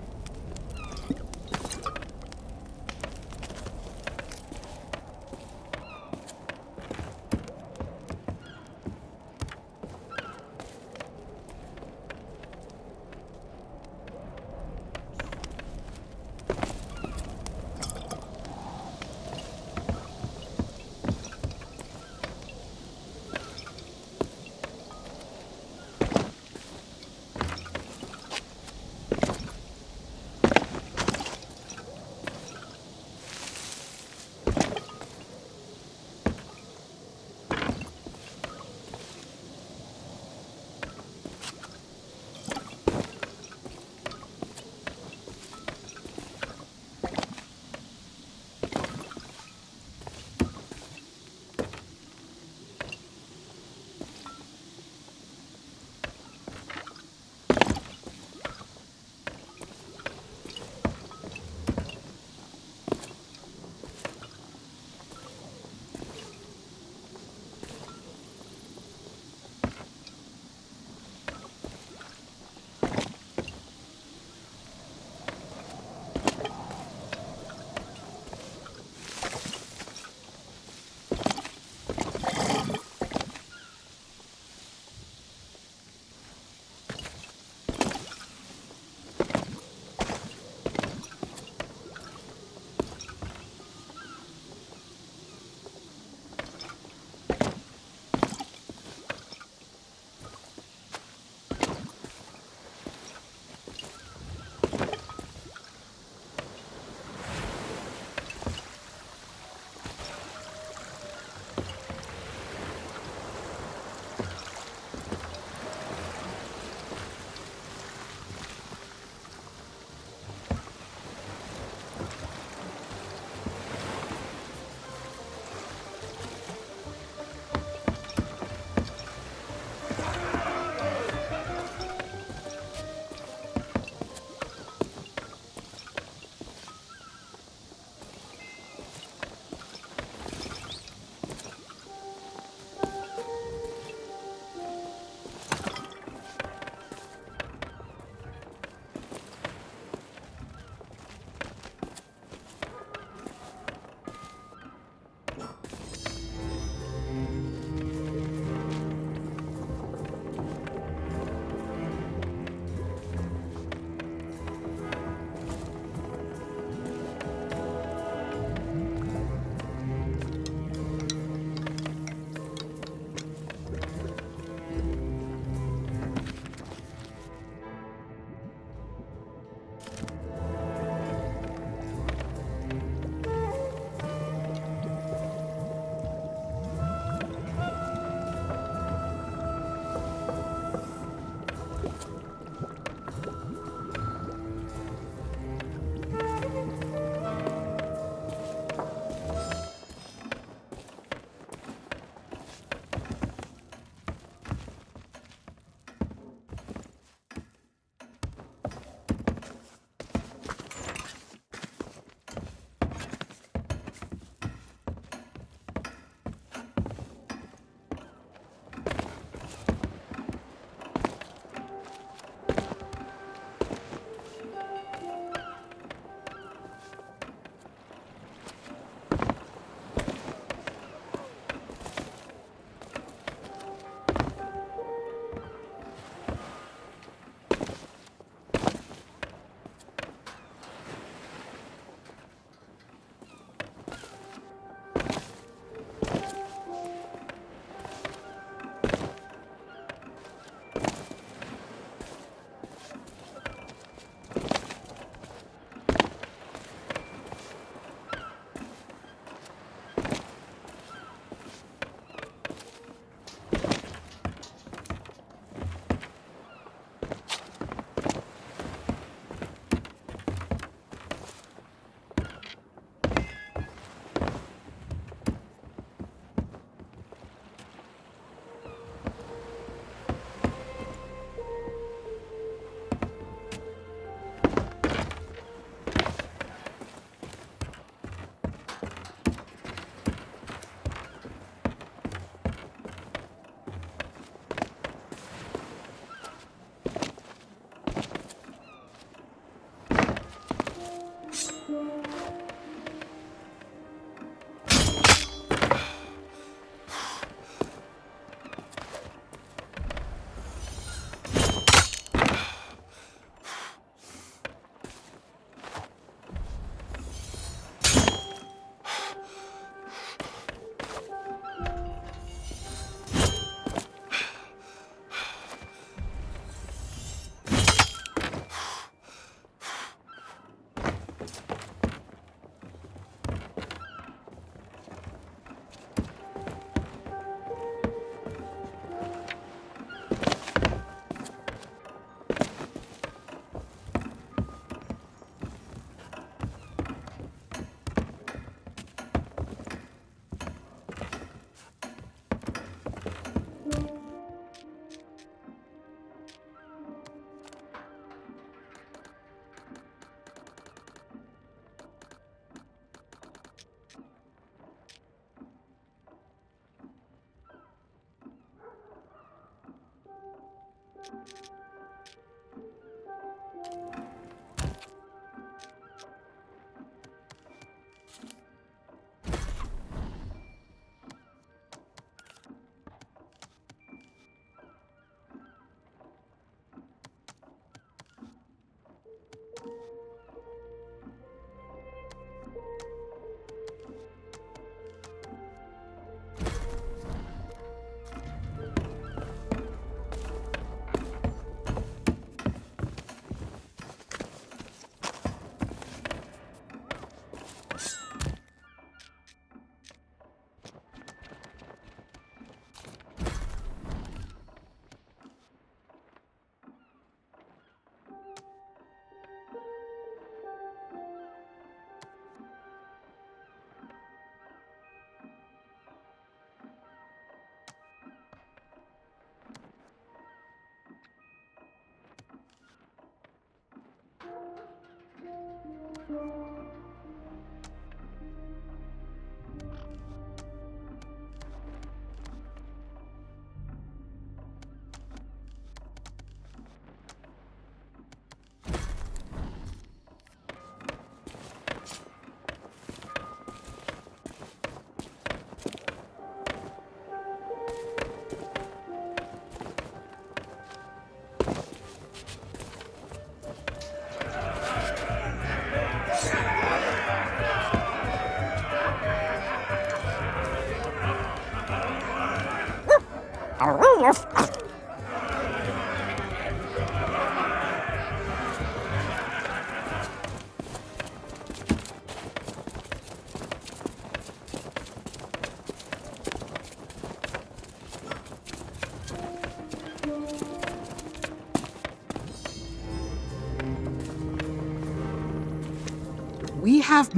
P: We have,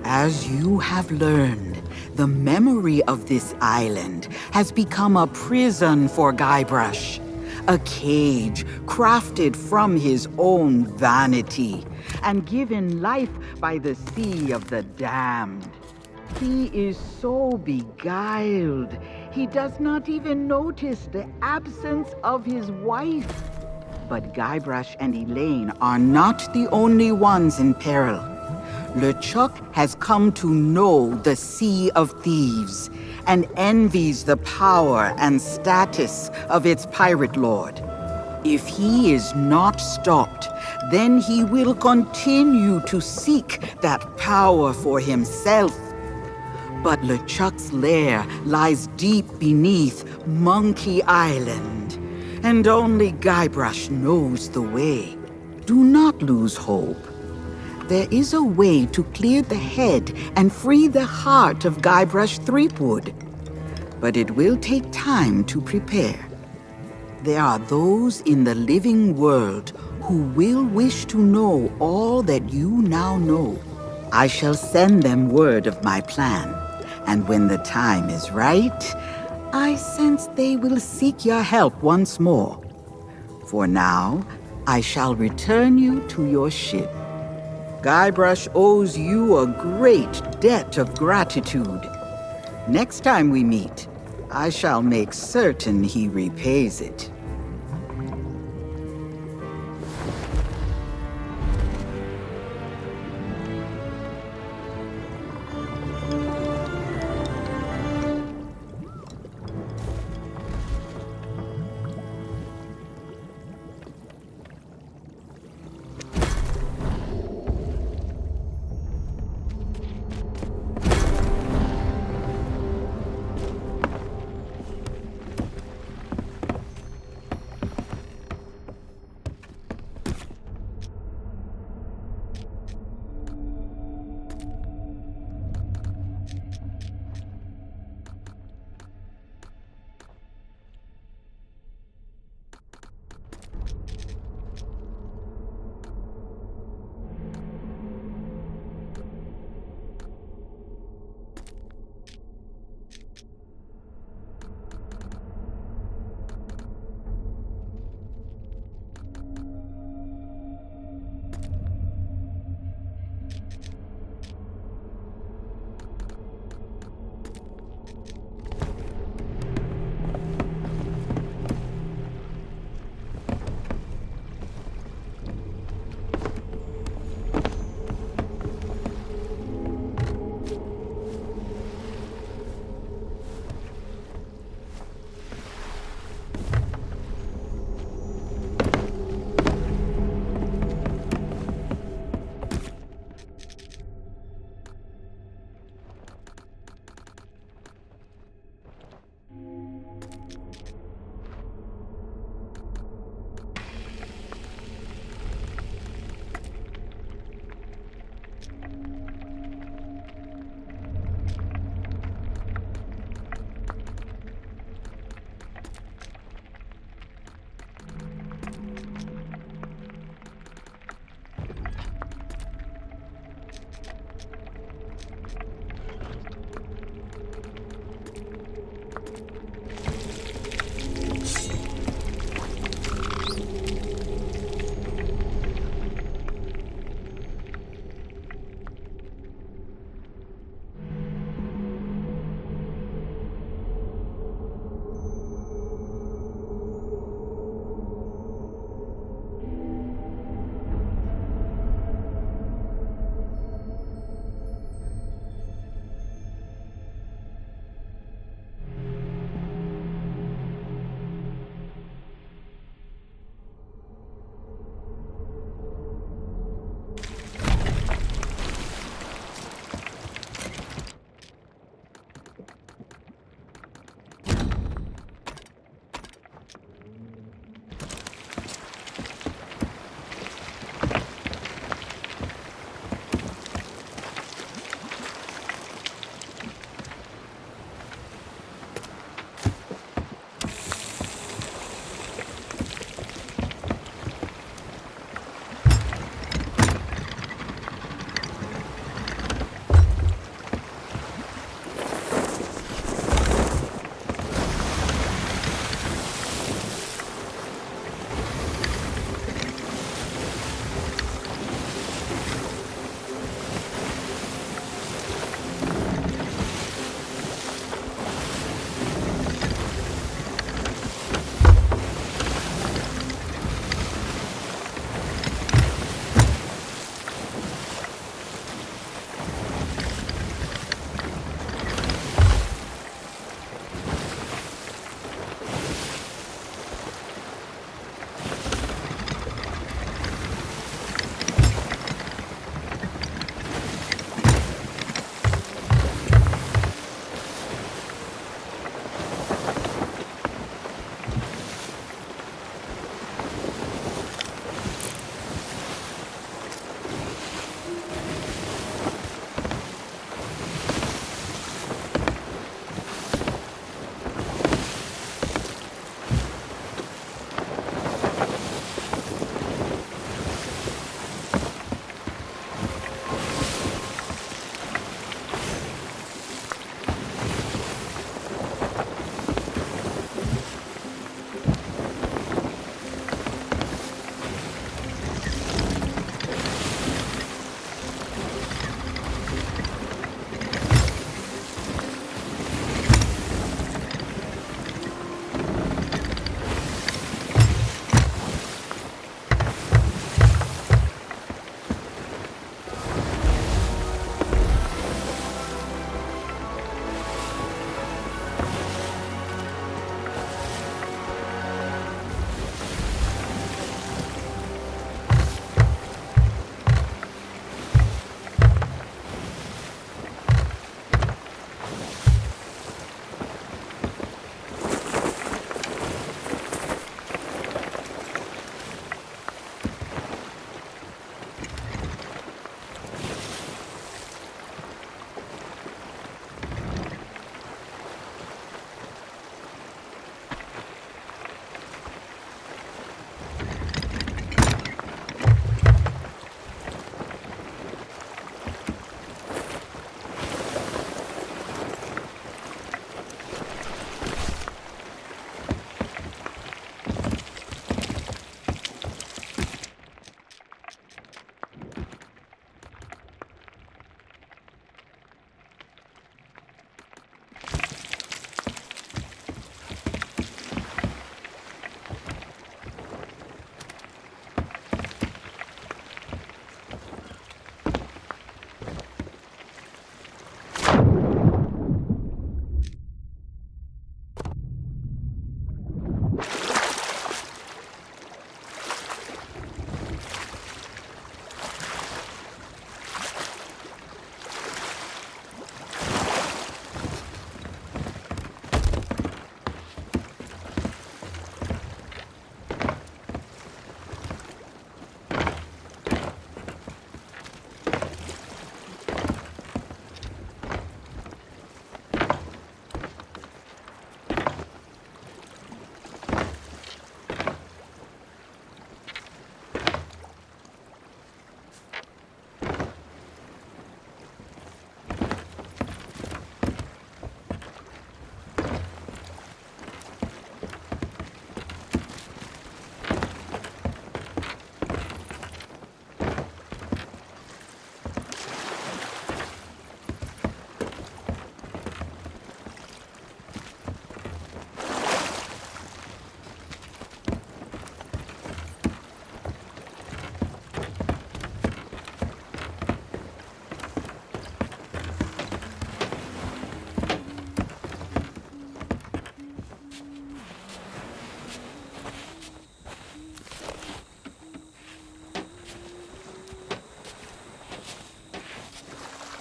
P: as you have learned, the memory of this island has become a prison for Guybrush, a cage crafted from his own vanity and given life by the sea of the damned. He is so beguiled, he does not even notice the absence of his wife. But Guybrush and Elaine are not the only ones in peril. LeChuck has come to know the Sea of Thieves and envies the power and status of its pirate lord. If he is not stopped, then he will continue to seek that power for himself. But LeChuck's lair lies deep beneath Monkey Island, and only Guybrush knows the way. Do not lose hope. There is a way to clear the head and free the heart of Guybrush Threepwood. But it will take time to prepare. There are those in the living world who will wish to know all that you now know. I shall send them word of my plan, and when the time is right, I sense they will seek your help once more. For now, I shall return you to your ship. Guybrush owes you a great debt of gratitude. Next time we meet, I shall make certain he repays it.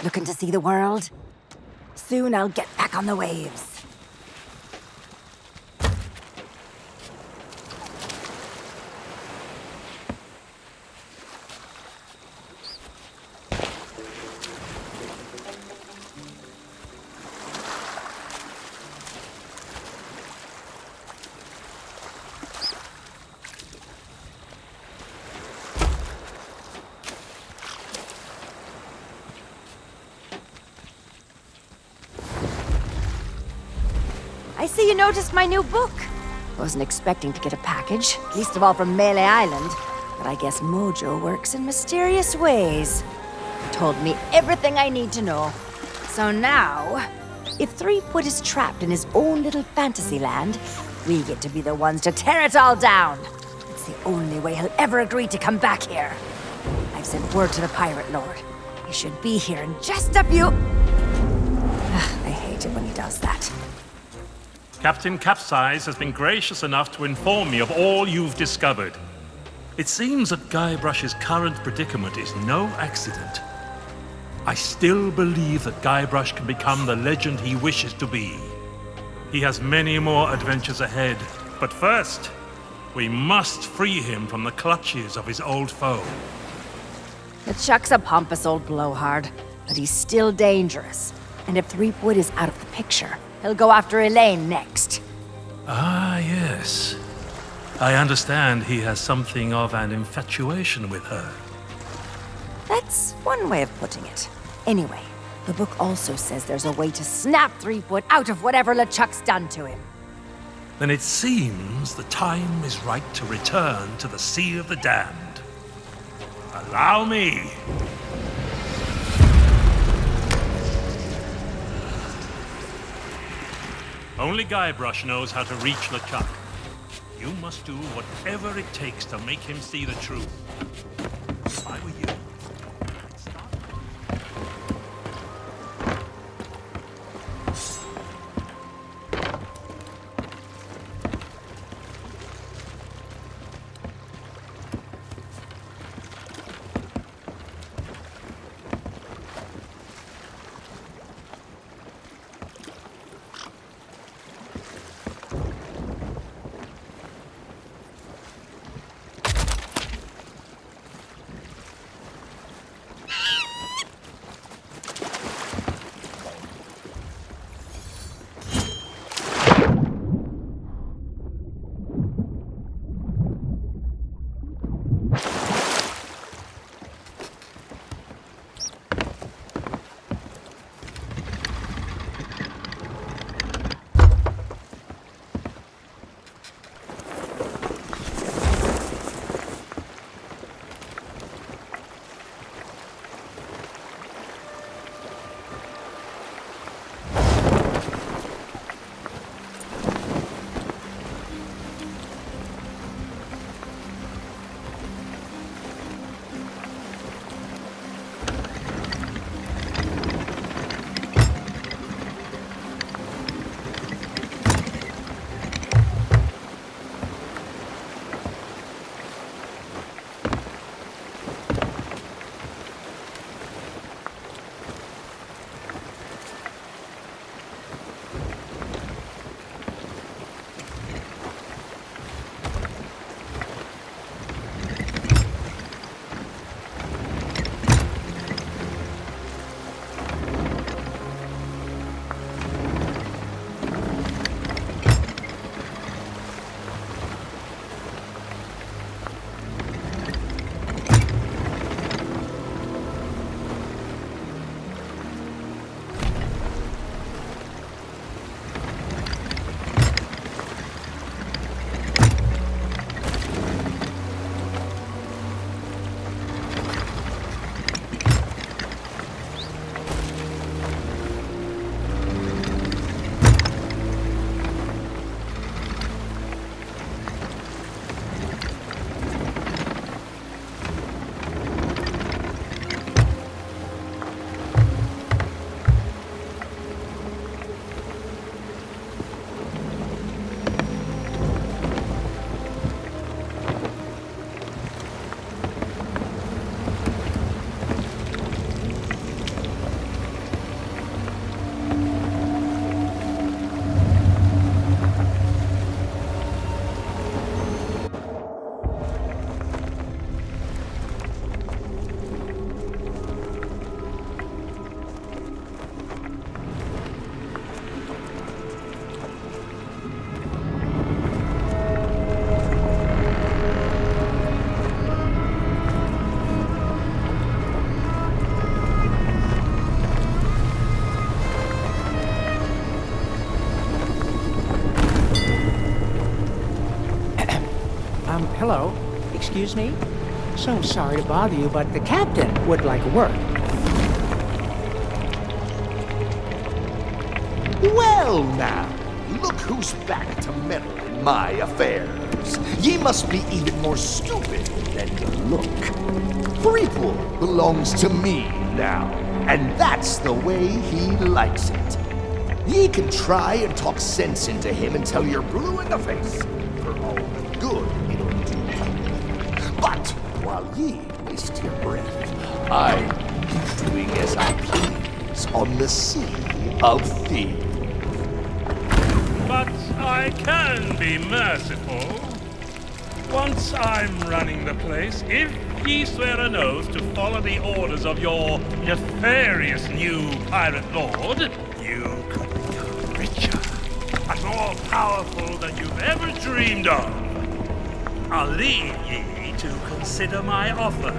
Q: Looking to see the world? Soon I'll get back on the waves. I see you noticed my new book. Wasn't expecting to get a package, least of all from Melee Island. But I guess Mojo works in mysterious ways. Told me everything I need to know. So now, if Threepwood is trapped in his own little fantasy land, we get to be the ones to tear it all down. It's the only way he'll ever agree to come back here. I've sent word to the Pirate Lord. He should be here in just a few... I hate it when he does that.
O: Captain Capsize has been gracious enough to inform me of all you've discovered. It seems that Guybrush's current predicament is no accident. I still believe that Guybrush can become the legend he wishes to be. He has many more adventures ahead, but first, we must free him from the clutches of his old foe.
Q: LeChuck's a pompous old blowhard, but he's still dangerous. And if Threepwood is out of the picture, he'll go after Elaine next.
O: Ah, yes. I understand he has something of an infatuation with her.
Q: That's one way of putting it. Anyway, the book also says there's a way to snap Threepwood out of whatever LeChuck's done to him.
O: Then it seems the time is right to return to the Sea of the Damned. Allow me. Only Guybrush knows how to reach LeChuck. You must do whatever it takes to make him see the truth. If I were you, I'd start...
K: Hello. Excuse me? So sorry to bother you, but the captain would like a word.
R: Well now, look who's back to meddle in my affairs. Ye must be even more stupid than you look. Threepwood belongs to me now, and that's the way he likes it. Ye can try and talk sense into him until you're blue in the face, for all the good it'll do. But while ye waste your breath, I'm doing as I please on the Sea of Thieves.
O: But I can be merciful. Once I'm running the place, if ye swear an oath to follow the orders of your nefarious new pirate lord, you could become richer and more powerful than you've ever dreamed of. I'll leave ye to consider my offer.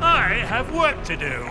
O: I have work to do.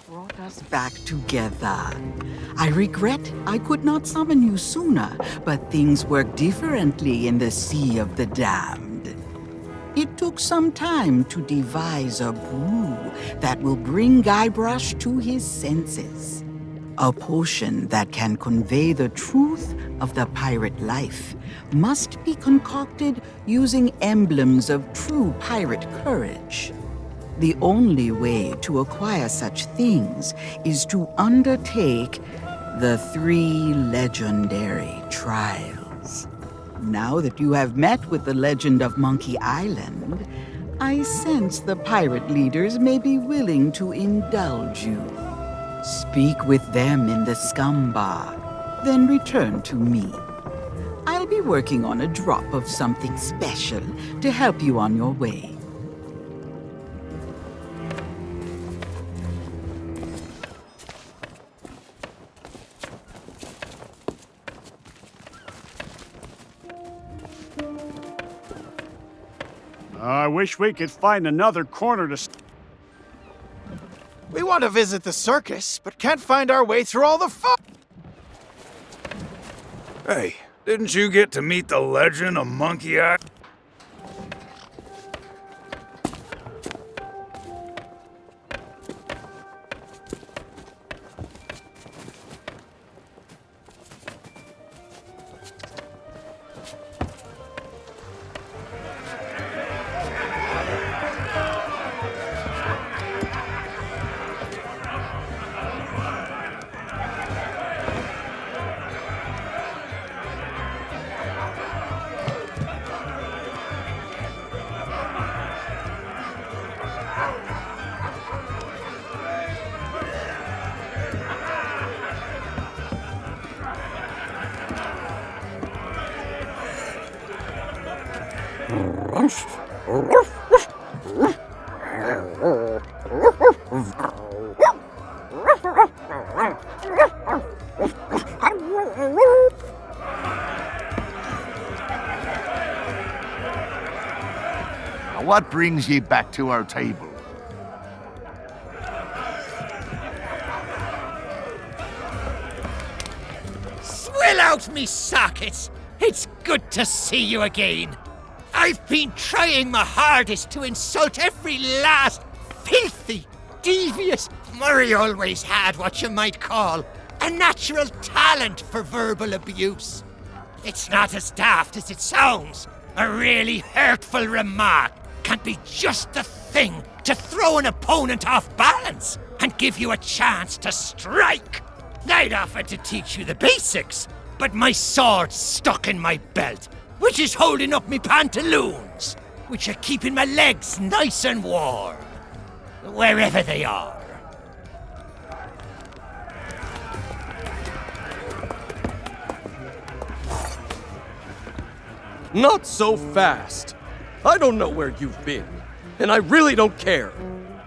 P: Brought us back together. I regret I could not summon you sooner, but things work differently in the Sea of the Damned. It took some time to devise a brew that will bring Guybrush to his senses. A potion that can convey the truth of the pirate life must be concocted using emblems of true pirate courage. The only way to acquire such things is to undertake the 3 legendary trials. Now that you have met with the legend of Monkey Island, I sense the pirate leaders may be willing to indulge you. Speak with them in the scum bar, then return to me. I'll be working on a drop of something special to help you on your way.
M: I wish we could find another corner to...
E: We want to visit the circus, but can't find our way through all the fun.
G: Hey, didn't you get to meet the legend of Monkey Island?
R: What brings ye back to our table?
D: Swill out me sockets! It's good to see you again. I've been trying my hardest to insult every last filthy, devious... Murray always had what you might call a natural talent for verbal abuse. It's not as daft as it sounds. A really hurtful remark can be just the thing to throw an opponent off balance and give you a chance to strike. I'd offered to teach you the basics, but my sword's stuck in my belt, which is holding up me pantaloons, which are keeping my legs nice and warm, wherever they are.
B: Not so fast. I don't know where you've been, and I really don't care.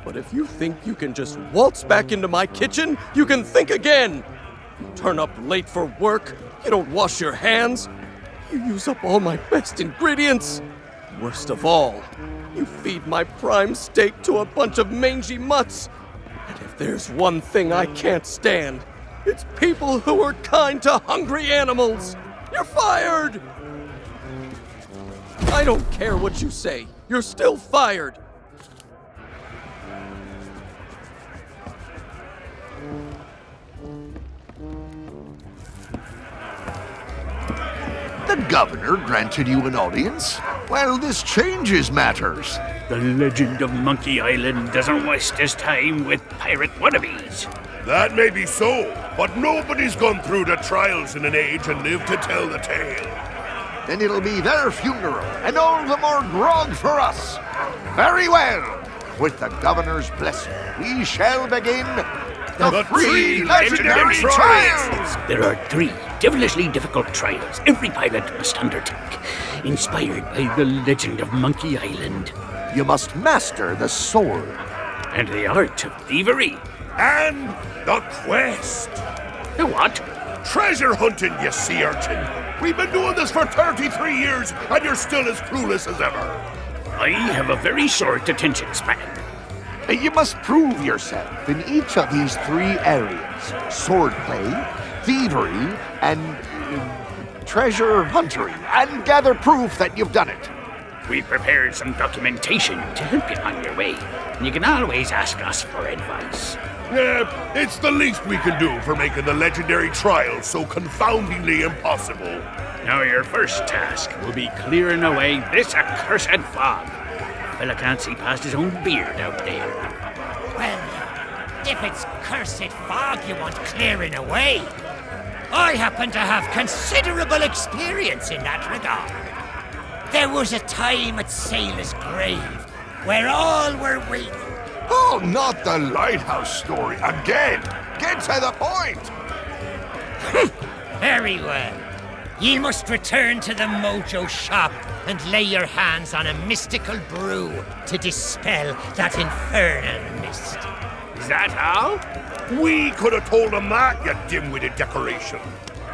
B: But if you think you can just waltz back into my kitchen, you can think again. You turn up late for work, you don't wash your hands, you use up all my best ingredients. Worst of all, you feed my prime steak to a bunch of mangy mutts. And if there's one thing I can't stand, it's people who are kind to hungry animals. You're fired! I don't care what you say. You're still fired.
R: The governor granted you an audience? Well, this changes matters.
F: The legend of Monkey Island doesn't waste his time with pirate wannabes.
S: That may be so, but nobody's gone through the trials in an age and lived to tell the tale.
R: Then it'll be their funeral, and all the more grog for us. Very well. With the governor's blessing, we shall begin the 3 legendary trials!
F: There are 3 devilishly difficult trials every pilot must undertake, inspired by the legend of Monkey Island.
R: you must master the sword.
F: And the art of thievery.
S: And the quest.
F: The what?
S: Treasure hunting, you sea urchin. We've been doing this for 33 years, and you're still as clueless as ever.
F: I have a very short attention span.
R: You must prove yourself in each of these 3 areas: swordplay, thievery, and treasure huntery, and gather proof that you've done it.
F: We've prepared some documentation to help you on your way. You can always ask us for advice.
S: Yeah, it's the least we can do for making the legendary trial so confoundingly impossible.
F: Now your first task will be clearing away this accursed fog. Fella can't see past his own beard out there.
D: Well, if it's cursed fog you want clearing away, I happen to have considerable experience in that regard. There was a time at Sailor's Grave where all were waiting.
R: Oh, not the lighthouse story again! Get to the point!
D: Very well. Ye must return to the Mojo shop and lay your hands on a mystical brew to dispel that infernal mist.
F: Is that how?
S: We could have told him that, you dim-witted decoration.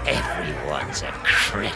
D: Everyone's a critic.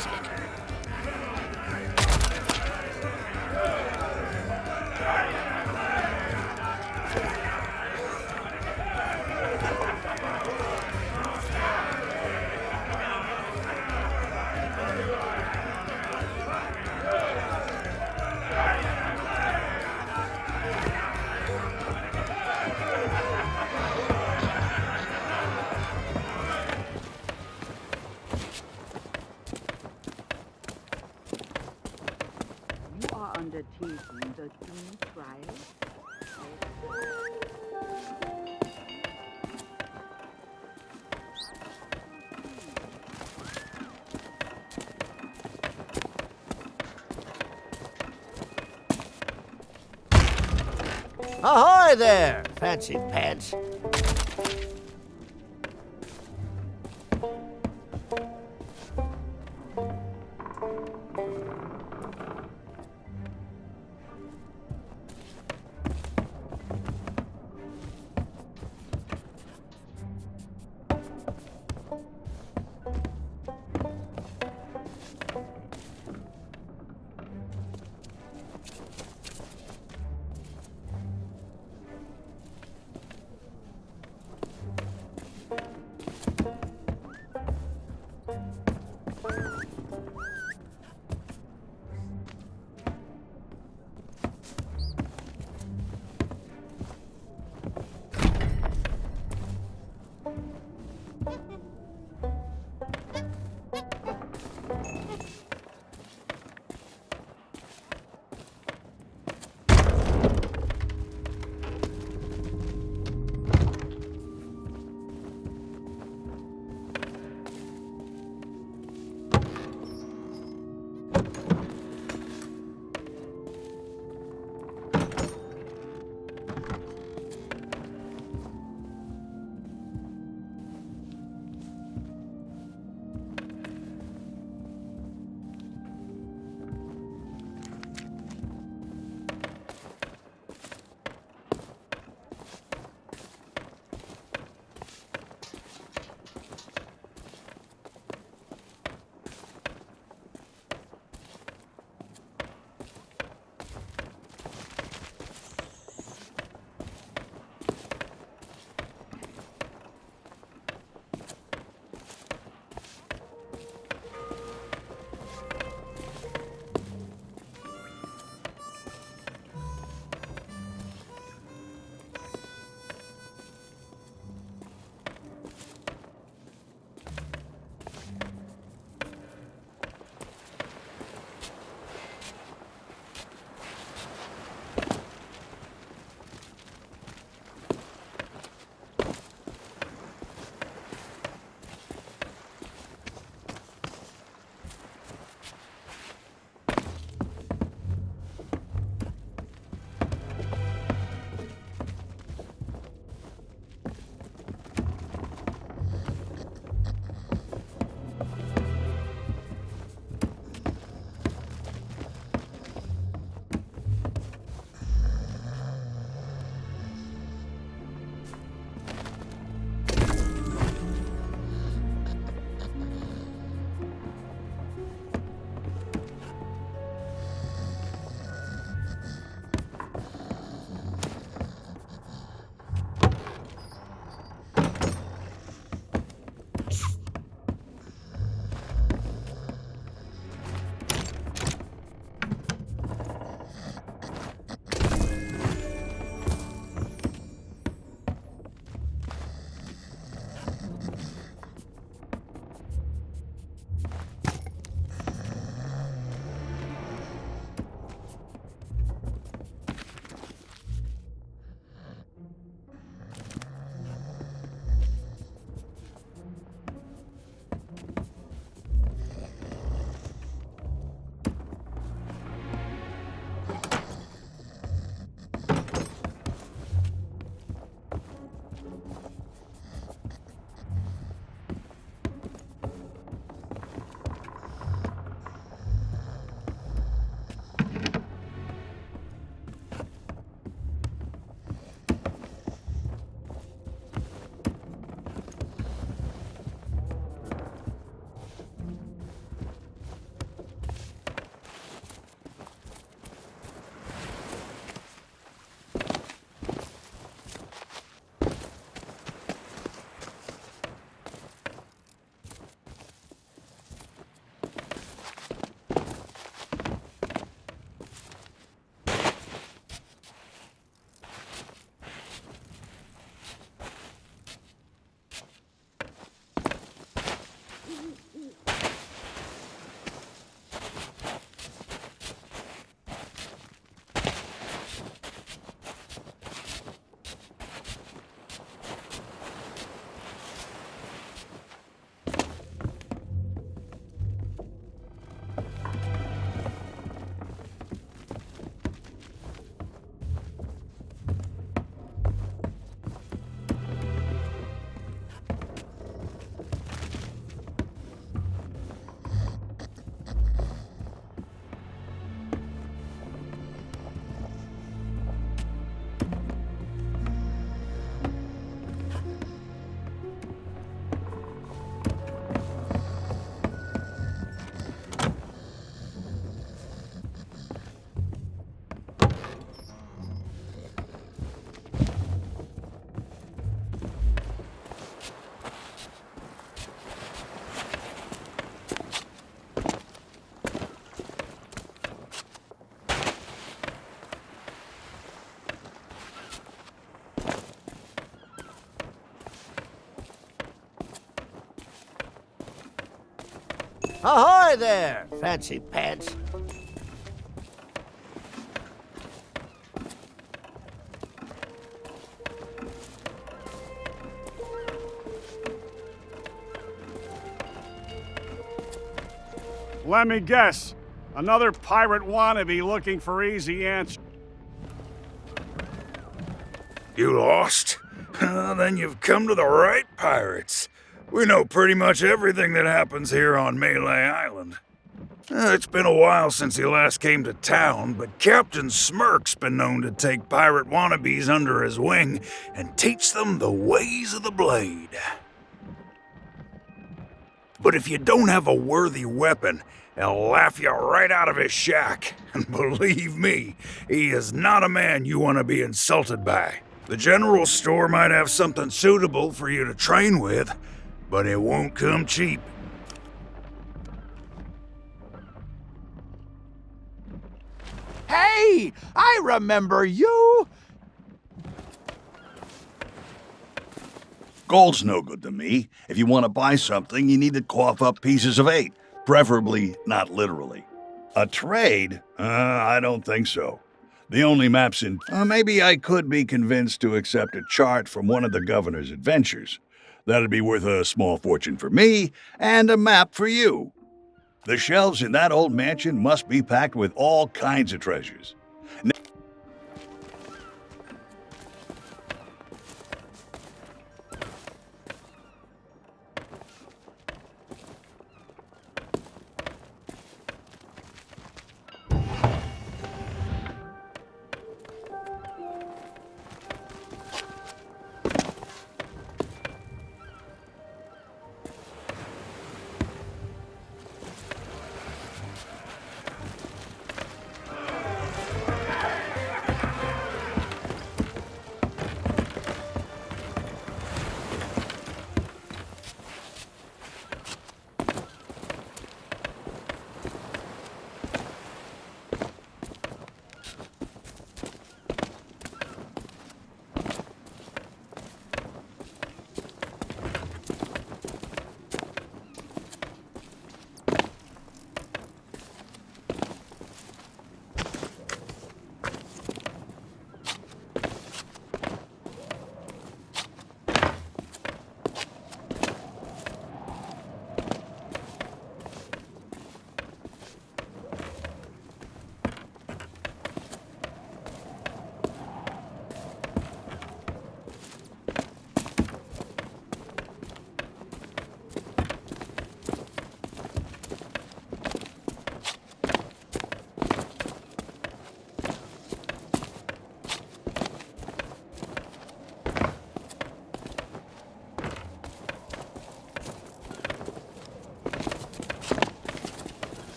P: Undertaking the due trial.
I: Ahoy there, fancy pants. Ahoy there, fancy pants.
M: Let me guess. Another pirate wannabe looking for easy answers.
G: You lost? Then you've come to the right pirates. We know pretty much everything that happens here on Melee Island. It's been a while since he last came to town, but Captain Smirk's been known to take pirate wannabes under his wing and teach them the ways of the blade. But if you don't have a worthy weapon, he'll laugh you right out of his shack. And believe me, he is not a man you want to be insulted by. The general store might have something suitable for you to train with, but it won't come cheap.
E: Hey, I remember you.
C: Gold's no good to me. If you want to buy something, you need to cough up pieces of 8, preferably not literally. A trade? I don't think so. The only maps in... maybe I could be convinced to accept a chart from one of the governor's adventures. That'd be worth a small fortune for me, and a map for you. The shelves in that old mansion must be packed with all kinds of treasures.
K: Now,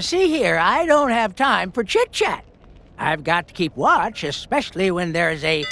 K: see here, I don't have time for chit-chat. I've got to keep watch, especially when there's a...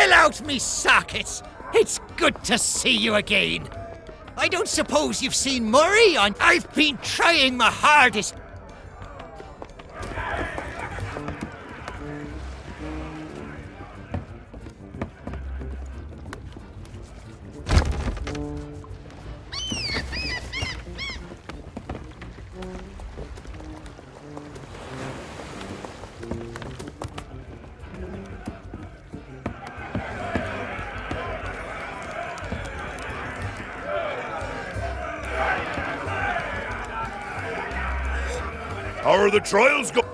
D: Well out me sockets! It's good to see you again. I don't suppose you've seen Murray on... I've been trying my hardest.
S: How are the trials going?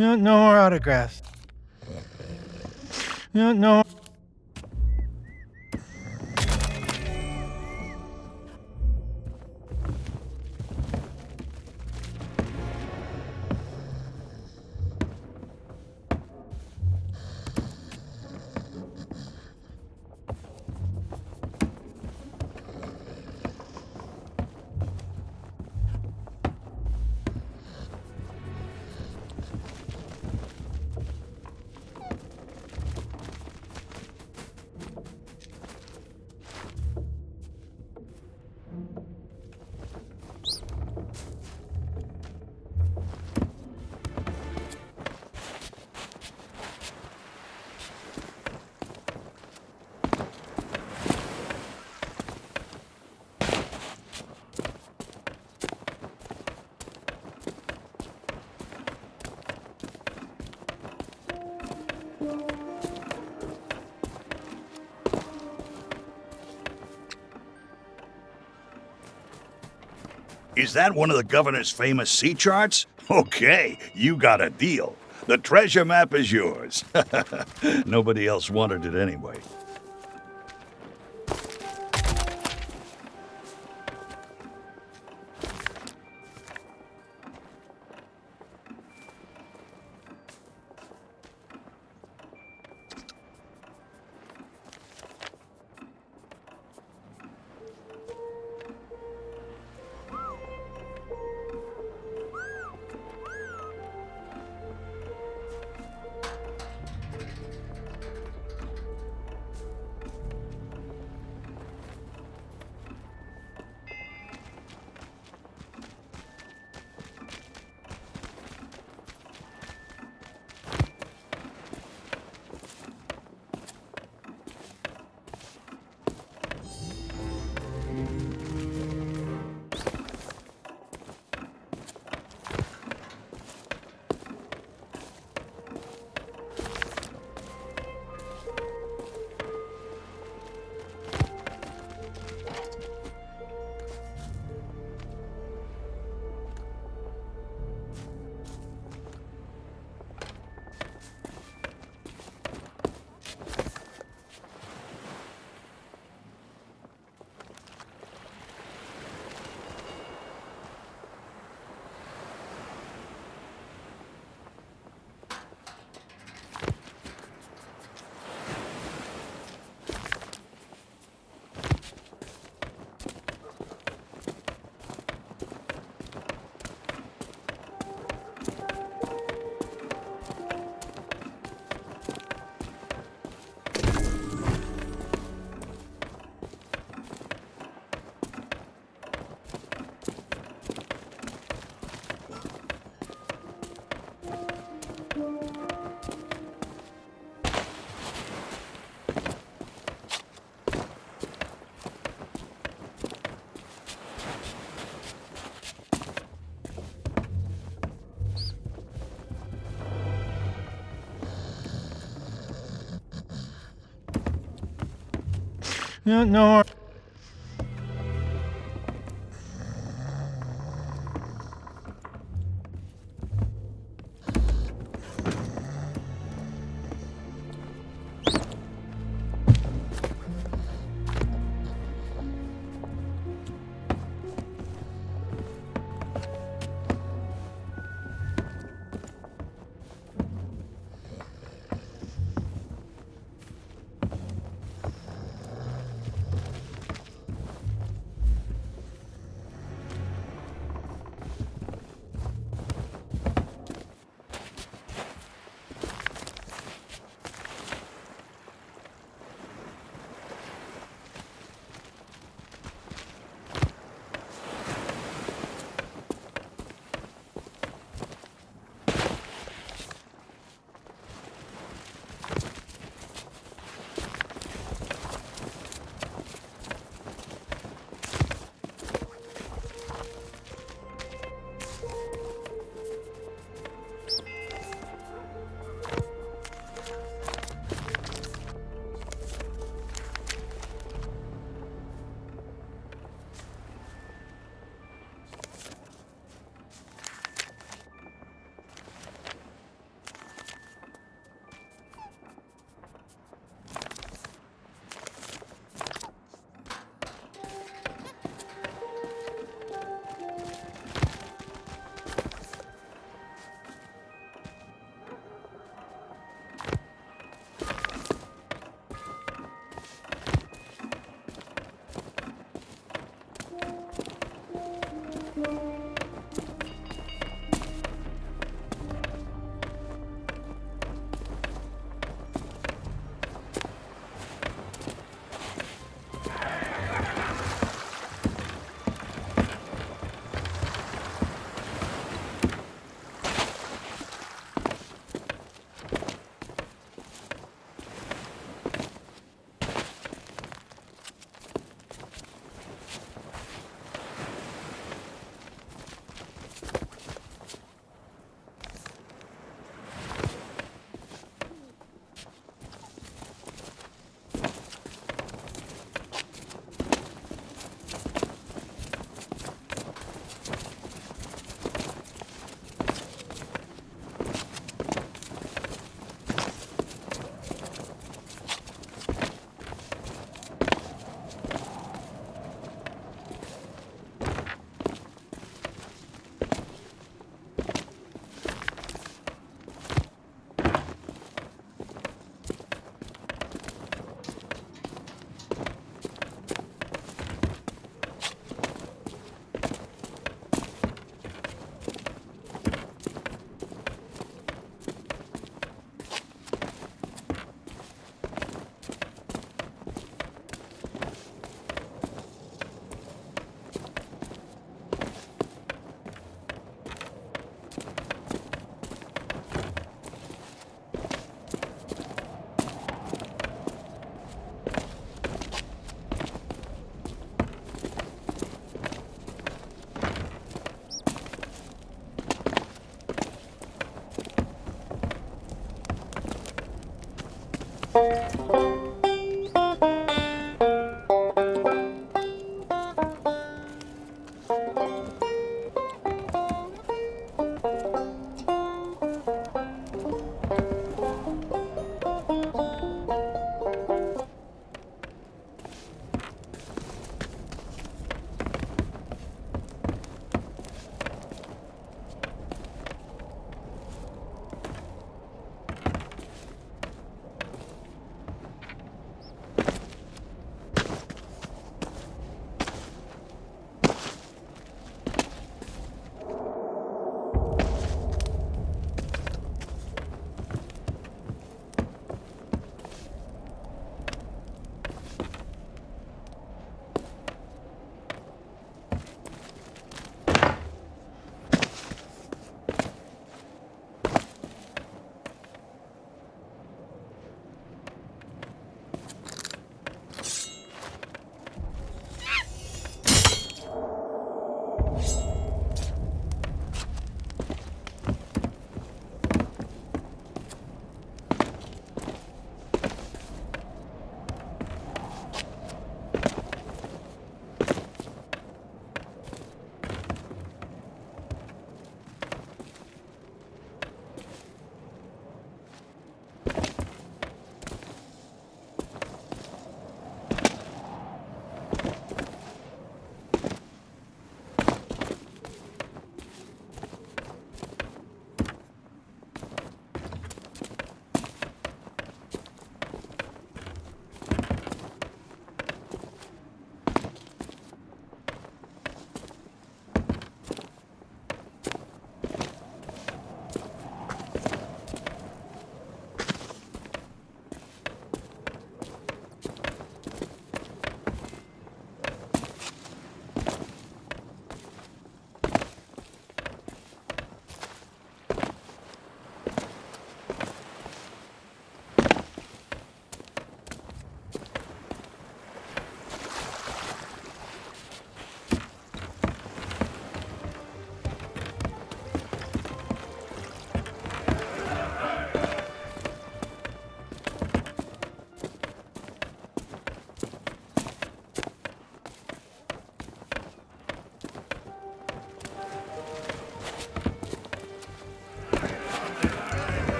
A: No more autographs. No.
C: Is that one of the governor's famous sea charts? Okay, you got a deal. The treasure map is yours. Nobody else wanted it anyway.
A: No.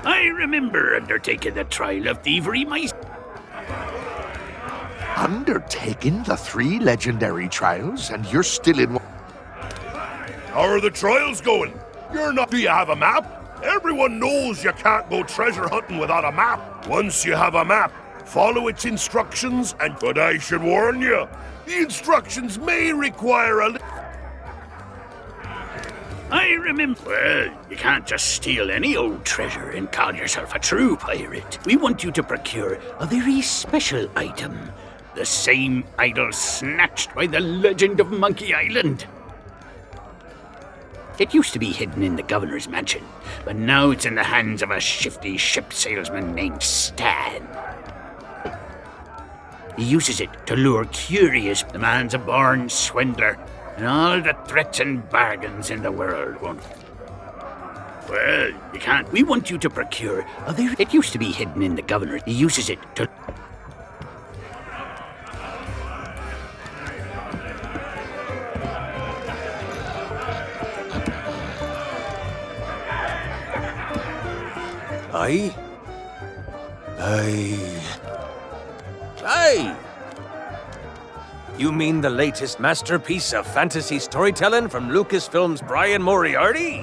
T: I remember undertaking the trial of thievery myself.
R: Undertaking the 3 legendary trials, and you're still in one.
S: How are the trials going? You're not. Do you have a map? Everyone knows you can't go treasure hunting without a map. Once you have a map, follow its instructions, but I should warn you, the instructions may require a
T: I remember. Well, you can't just steal any old treasure and call yourself a true pirate. We want you to procure a very special item. The same idol snatched by the legend of Monkey Island. It used to be hidden in the governor's mansion, but now it's in the hands of a shifty ship salesman named Stan. He uses it to lure curious. The man's a born swindler, and all the threats and bargains in the world won't. Well, you can't. We want you to procure a very. It used to be hidden in the governor. He uses it to.
J: Aye? Aye! You mean the latest masterpiece of fantasy storytelling from Lucasfilm's Brian Moriarty?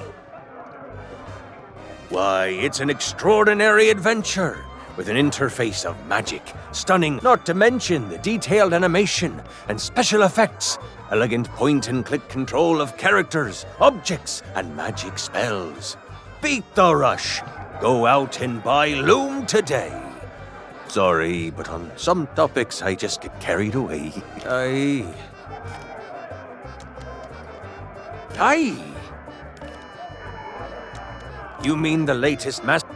J: Why, it's an extraordinary adventure with an interface of magic, stunning, not to mention the detailed animation and special effects, elegant point-and-click control of characters, objects, and magic spells. Beat the rush! Go out and buy Loom today! Sorry, but on some topics I just get carried away. Aye. You mean the latest master?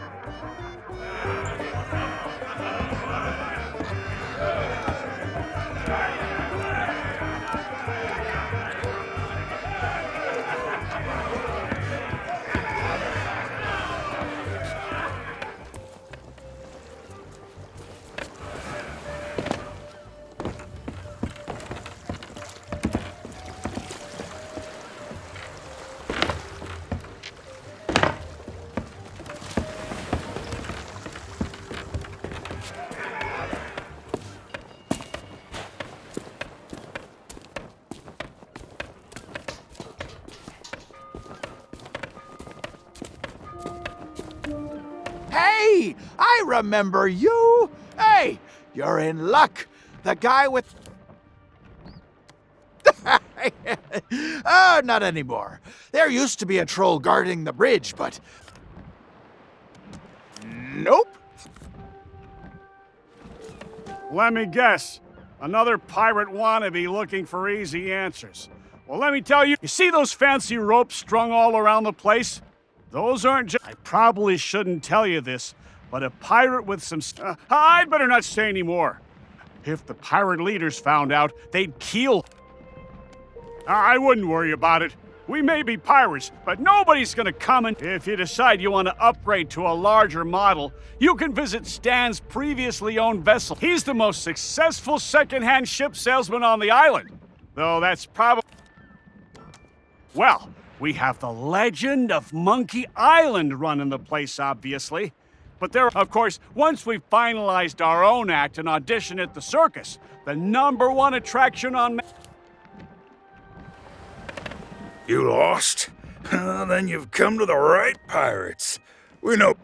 E: Hey, I remember you. Hey, you're in luck. The guy with... Oh, not anymore. There used to be a troll guarding the bridge, but... Nope.
M: Let me guess. Another pirate wannabe looking for easy answers. Well, let me tell you, you see those fancy ropes strung all around the place? Those aren't just... I probably shouldn't tell you this, but a pirate with some... I'd better not say any more. If the pirate leaders found out, they'd keel... I wouldn't worry about it. We may be pirates, but nobody's gonna come and... If you decide you want to upgrade to a larger model, you can visit Stan's previously owned vessel. He's the most successful second-hand ship salesman on the island. Though that's probably... Well, we have the legend of Monkey Island running the place, obviously. But there, of course, once we've finalized our own act and audition at the circus, the #1 attraction on...
G: You lost? Then you've come to the right pirates. We know